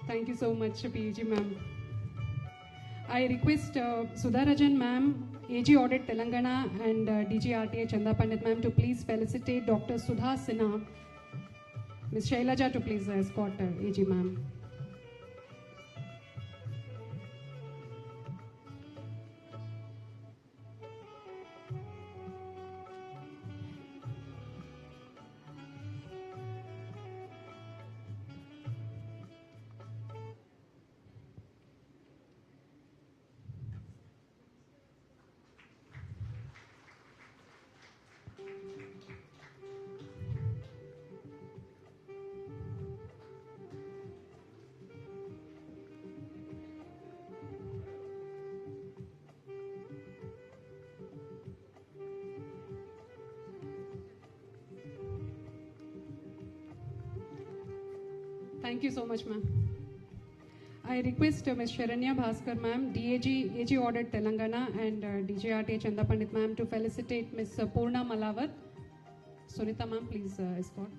S5: Thank you so much, PG ma'am. I request Sudha Rajan ma'am, AG Audit Telangana and DG RTA Chanda Pandit ma'am to please felicitate Dr. Sudha Sinha. Ms. Shailaja to please escort AG ma'am. Thank you so much, ma'am. I request Ms. Sharanya Bhaskar ma'am, DAG, AG Audit Telangana and DJRT Chanda Pandit ma'am to felicitate Ms. Purna Malawat. Sunita ma'am, please escort.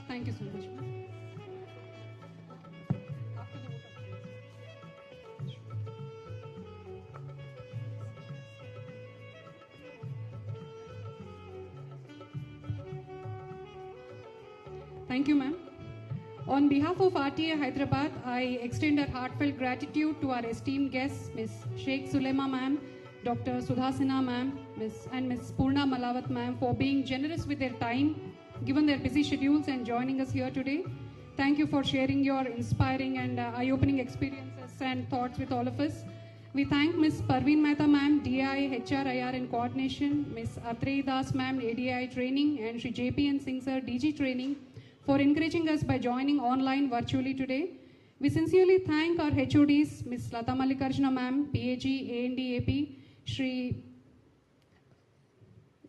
S5: Thank you so much, ma'am. Thank you, ma'am. On behalf of RTA Hyderabad, I extend our heartfelt gratitude to our esteemed guests, Ms. Sheikh Sulema ma'am, Dr. Sudha Sinha ma'am, and Ms. Purna Malawat ma'am for being generous with their time, given their busy schedules and joining us here today. Thank you for sharing your inspiring and eye-opening experiences and thoughts with all of us. We thank Ms. Parveen Mehta ma'am, DI, HRIR and Coordination, Ms. Atrey Das ma'am, ADI Training, and Shri JPN Singh sir, DG Training, for encouraging us by joining online virtually today. We sincerely thank our HODs, Ms. Lata Mallikarjuna ma'am, PAG, ANDAP, Shri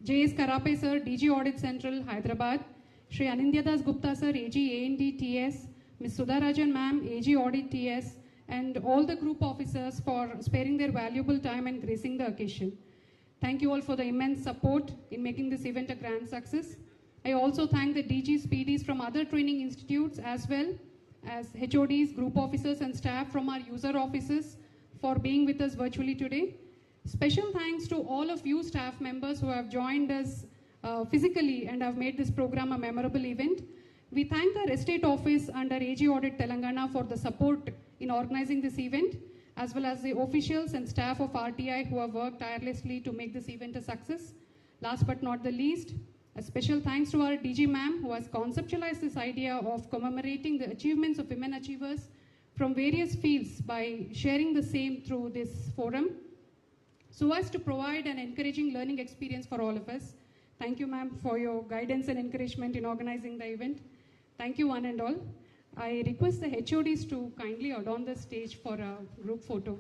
S5: J.S. Karape sir, DG Audit Central, Hyderabad, Shri Anindya Das Gupta sir, AG, AND, TS, Ms. Sudha Rajan ma'am, AG Audit, TS, and all the group officers for sparing their valuable time and gracing the occasion. Thank you all for the immense support in making this event a grand success. I also thank the DGs, PDs from other training institutes as well as HODs, group officers and staff from our user offices for being with us virtually today. Special thanks to all of you staff members who have joined us physically and have made this program a memorable event. We thank our estate office under AG Audit Telangana for the support in organizing this event, as well as the officials and staff of RTI who have worked tirelessly to make this event a success. Last but not the least, a special thanks to our DG ma'am who has conceptualized this idea of commemorating the achievements of women achievers from various fields by sharing the same through this forum, so as to provide an encouraging learning experience for all of us. Thank you, ma'am, for your guidance and encouragement in organizing the event. Thank you, one and all. I request the HODs to kindly adorn the stage for a group photo.